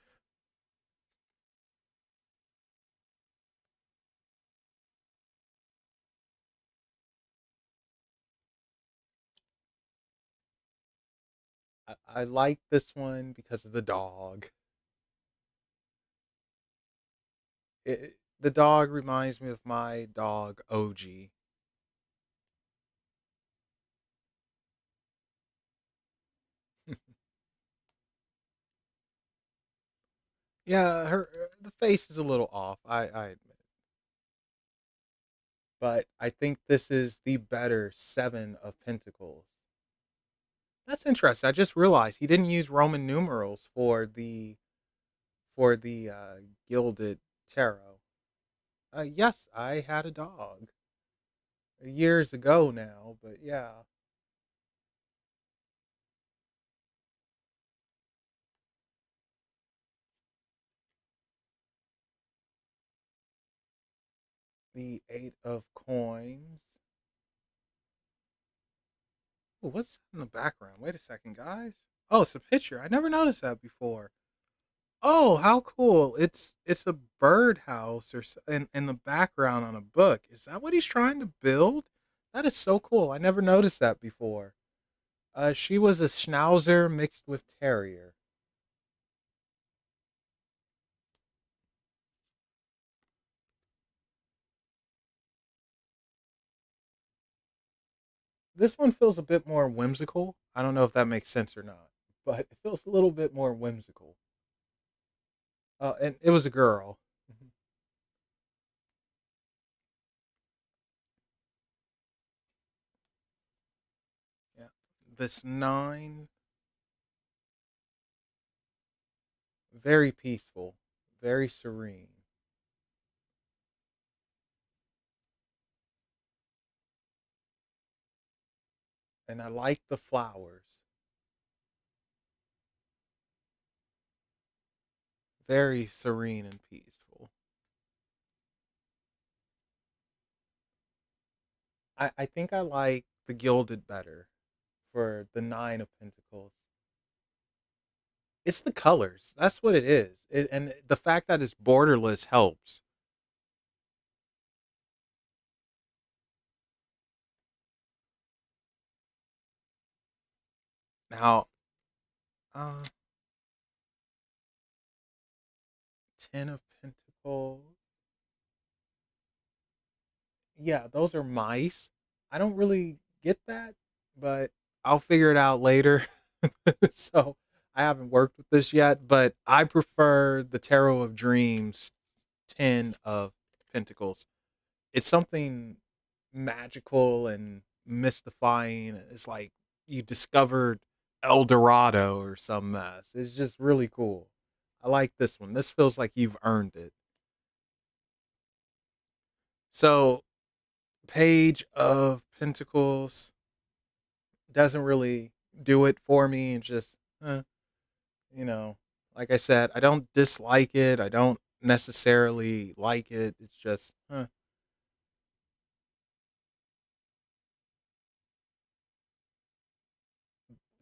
I like this one because of the dog. The dog reminds me of my dog, OG. Yeah, her the face is a little off. I admit, but I think this is the better Seven of Pentacles. That's interesting. I just realized he didn't use Roman numerals for the Gilded Tarot. Yes, I had a dog years ago now, but yeah, the Eight of Coins. Ooh, what's that in the background? Wait a second, guys. Oh, it's a picture. I never noticed that before. Oh, how cool! It's a birdhouse in the background on a book. Is that what he's trying to build? That is so cool. I never noticed that before. She was a Schnauzer mixed with Terrier. This one feels a bit more whimsical. I don't know if that makes sense or not, but it feels a little bit more whimsical. And it was a girl. Mhm. Yeah. This nine, very peaceful, very serene, and I like the flowers. Very serene and peaceful. I think I like the gilded better for the nine of pentacles. It's the colors. That's what it is. And the fact that it's borderless helps. Now, uh, ten of pentacles. Yeah, those are mice. I don't really get that, but I'll figure it out later. So I haven't worked with this yet, but I prefer the Tarot of Dreams 10 of Pentacles. It's something magical and mystifying. It's like you discovered El Dorado or some mess. It's just really cool. I like this one. This feels like you've earned it. So, Page of Pentacles doesn't really do it for me. It's just, eh, you know, like I said, I don't dislike it. I don't necessarily like it. It's just,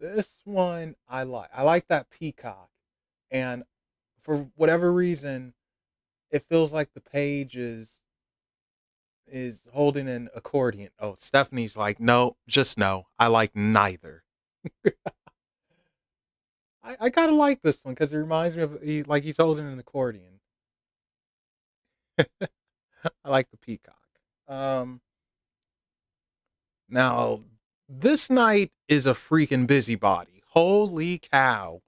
this one I like. I like that peacock, and for whatever reason, it feels like the page is holding an accordion. Oh, Stephanie's like, no, just no. I like neither. I kind of like this one because it reminds me of like he's holding an accordion. I like the peacock. Um, Now this night is a freaking busybody. Holy cow!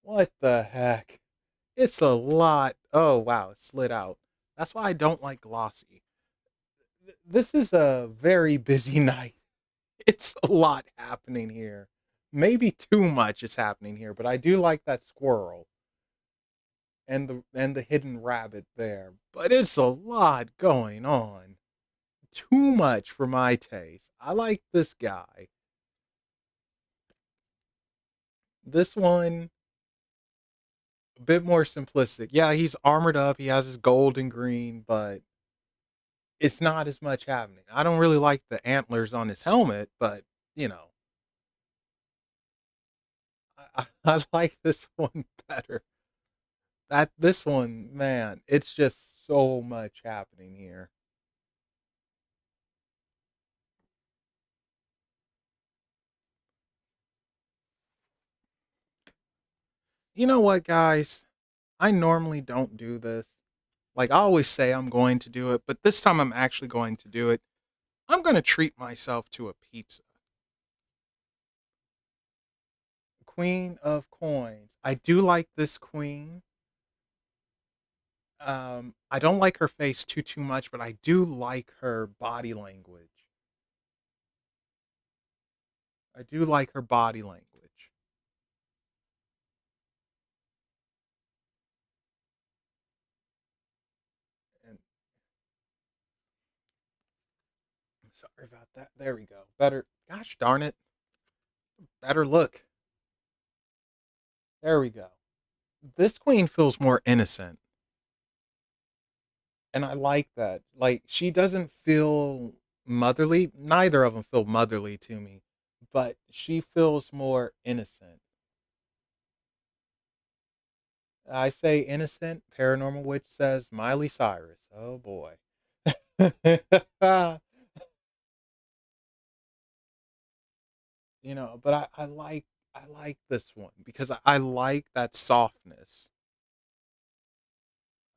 What the heck? It's a lot. Oh wow, it slid out. That's why I don't like glossy. This is a very busy night. It's a lot happening here. Maybe too much is happening here, but I do like that squirrel and the hidden rabbit there. But it's a lot going on. Too much for my taste. I like this guy. This one a bit more simplistic. Yeah, he's armored up. He has his gold and green, but it's not as much happening. I don't really like the antlers on his helmet, but you know, I like this one better. That this one, man, it's just so much happening here. You know what, guys? I normally don't do this. Like I always say I'm going to do it, but this time I'm actually going to do it. I'm going to treat myself to a pizza. Queen of Coins. I do like this queen. I don't like her face too much, but I do like her body language. I do like her body language. And I'm sorry about that. There we go. Better. Gosh darn it. Better look. There we go. This queen feels more innocent, and I like that. Like she doesn't feel motherly. Neither of them feel motherly to me, but she feels more innocent. I say innocent. Paranormal Witch says Miley Cyrus. Oh boy. But I like this one because I like that softness.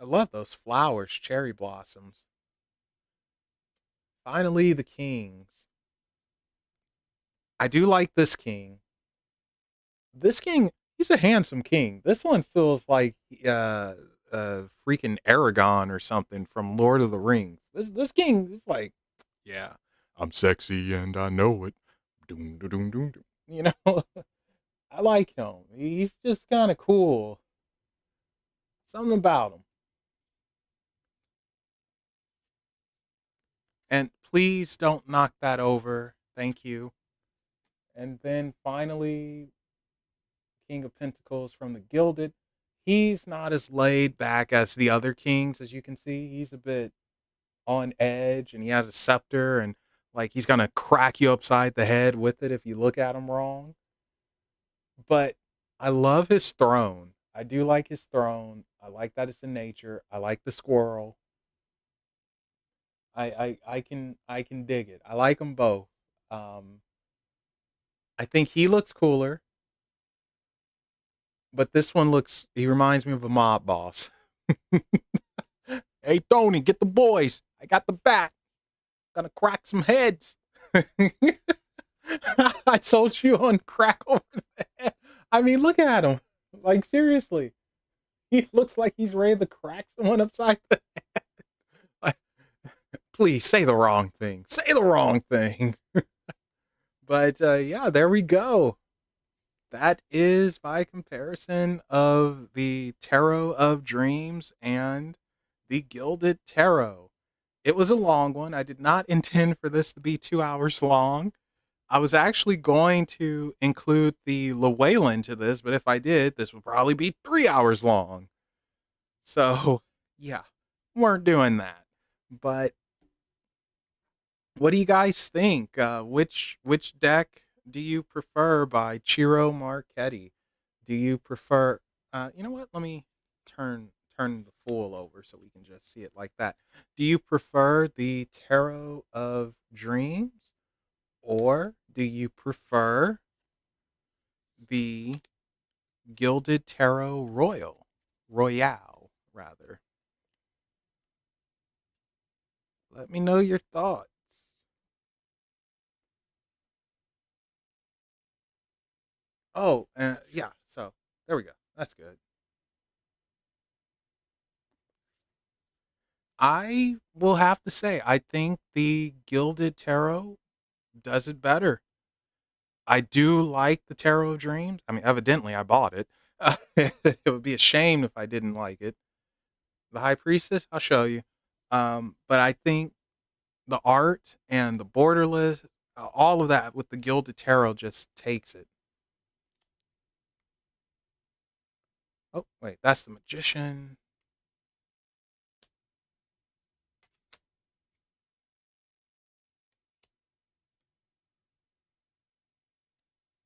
I love those flowers, cherry blossoms. Finally, the kings. I do like this king. This king, he's a handsome king. This one feels like freaking Aragon or something from Lord of the Rings. This king is like, yeah, I'm sexy and I know it. Doom, doom, doom, doom, doom. I like him. He's just kind of cool. Something about him. And please don't knock that over. Thank you. And then finally, King of Pentacles from the Gilded. He's not as laid back as the other kings, as you can see. He's a bit on edge and he has a scepter and like he's going to crack you upside the head with it if you look at him wrong. But I love his throne. I do like his throne. I like that it's in nature. I like the squirrel. I can dig it. I like them both. Um, I think he looks cooler, but this one looks. He reminds me of a mob boss. Hey Tony, get the boys. I got the bat. Gonna crack some heads. I sold you on crack over the head. I mean, look at him. Like seriously, he looks like he's ready to crack someone upside the head. Like, please say the wrong thing. Say the wrong thing. But yeah, there we go. That is by comparison of the Tarot of Dreams and the Gilded Tarot. It was a long one. I did not intend for this to be 2 hours long. I was actually going to include the Llewellyn to this, but if I did, this would probably be 3 hours long. So, yeah, weren't doing that. But what do you guys think? Which deck do you prefer by Ciro Marchetti? Do you prefer? You know what? Let me turn the fool over so we can just see it like that. Do you prefer the Tarot of Dreams, or do you prefer the Gilded Tarot Royale rather? Let me know your thoughts. Oh, yeah. So there we go. That's good. I will have to say, I think the Gilded Tarot does it better. I do like the Tarot of Dreams. I mean, evidently, I bought it. It would be a shame if I didn't like it. The High Priestess, I'll show you. But I think the art and the borderless, all of that with the Gilded Tarot just takes it. Oh, wait, that's the Magician.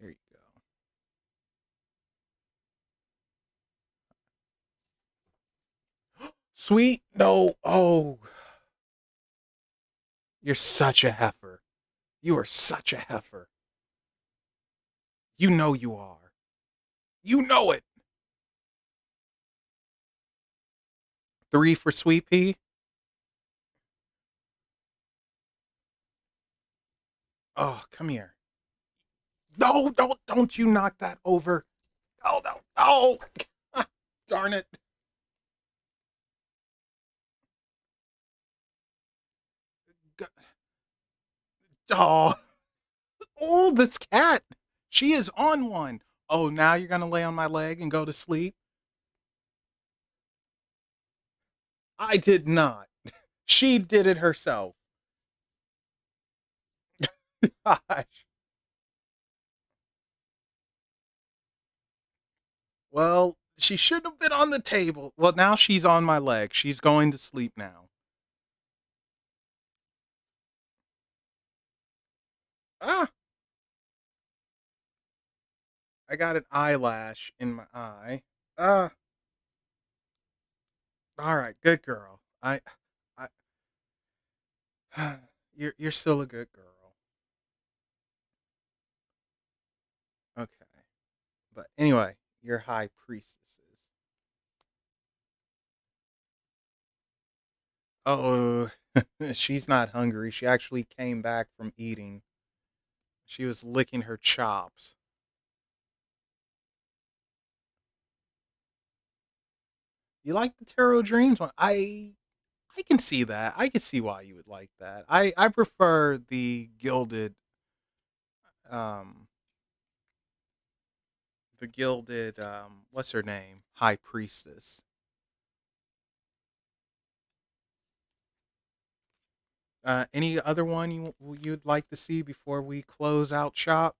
Here you go. Sweet, no, oh, you're such a heifer. You are such a heifer. You know you are. You know it. Three for Sweet Pea. Oh, come here. No, don't you knock that over. Oh, no, no. Darn it. Oh, oh, this cat. She is on one. Oh, now you're going to lay on my leg and go to sleep? I did not. She did it herself. Gosh. Well, she shouldn't have been on the table. Well, now she's on my leg. She's going to sleep now. Ah, I got an eyelash in my eye. Ah, all right, good girl. I, you're still a good girl. Okay, but anyway, you're high priestesses. Oh, she's not hungry. She actually came back from eating. She was licking her chops. You like the tarot dreams one? I can see that. I can see why you would like that. I prefer um gilded what's her name? High priestess. Any other one you'd like to see before we close out shop?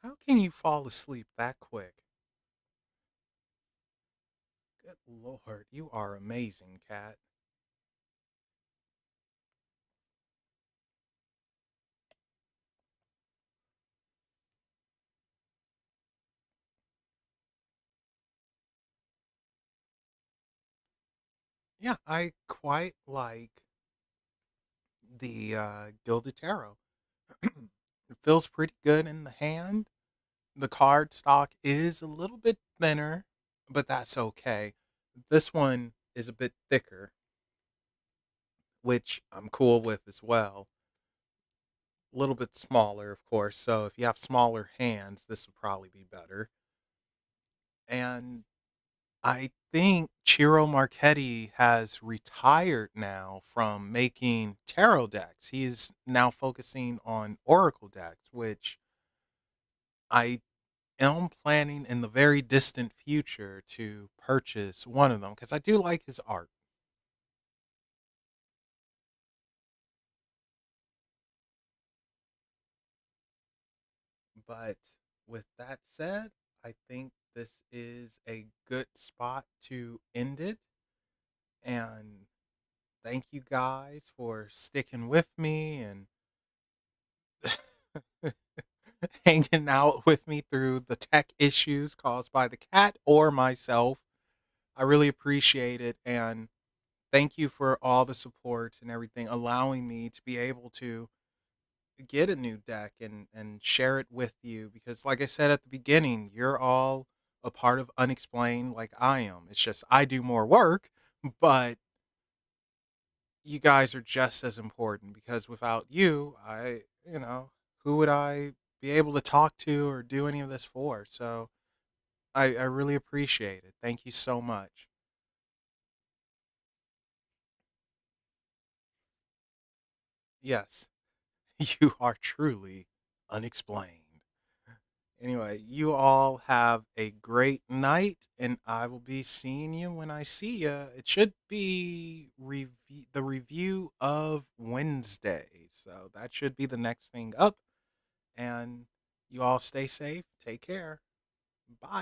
How can you fall asleep that quick? Good lord, you are amazing, cat. Yeah, I quite like the gilded tarot. It feels pretty good in the hand. The card stock is a little bit thinner, but that's okay. This one is a bit thicker, which I'm cool with as well. A little bit smaller, of course. So if you have smaller hands, this would probably be better. And I think Ciro Marchetti has retired now from making tarot decks. He's now focusing on oracle decks, which I am planning in the very distant future to purchase one of them because I do like his art. But with that said, I think this is a good spot to end it. And thank you guys for sticking with me and hanging out with me through the tech issues caused by the cat or myself. I really appreciate it. And thank you for all the support and everything, allowing me to be able to get a new deck and share it with you because like I said at the beginning, you're all a part of Unexplained like I am. It's just I do more work, but you guys are just as important because without you, who would I be able to talk to or do any of this for? So I really appreciate it. Thank you so much. Yes, you are truly unexplained. Anyway, you all have a great night, and I will be seeing you when I see you. It should be the review of Wednesday, so that should be the next thing up. And you all stay safe. Take care. Bye.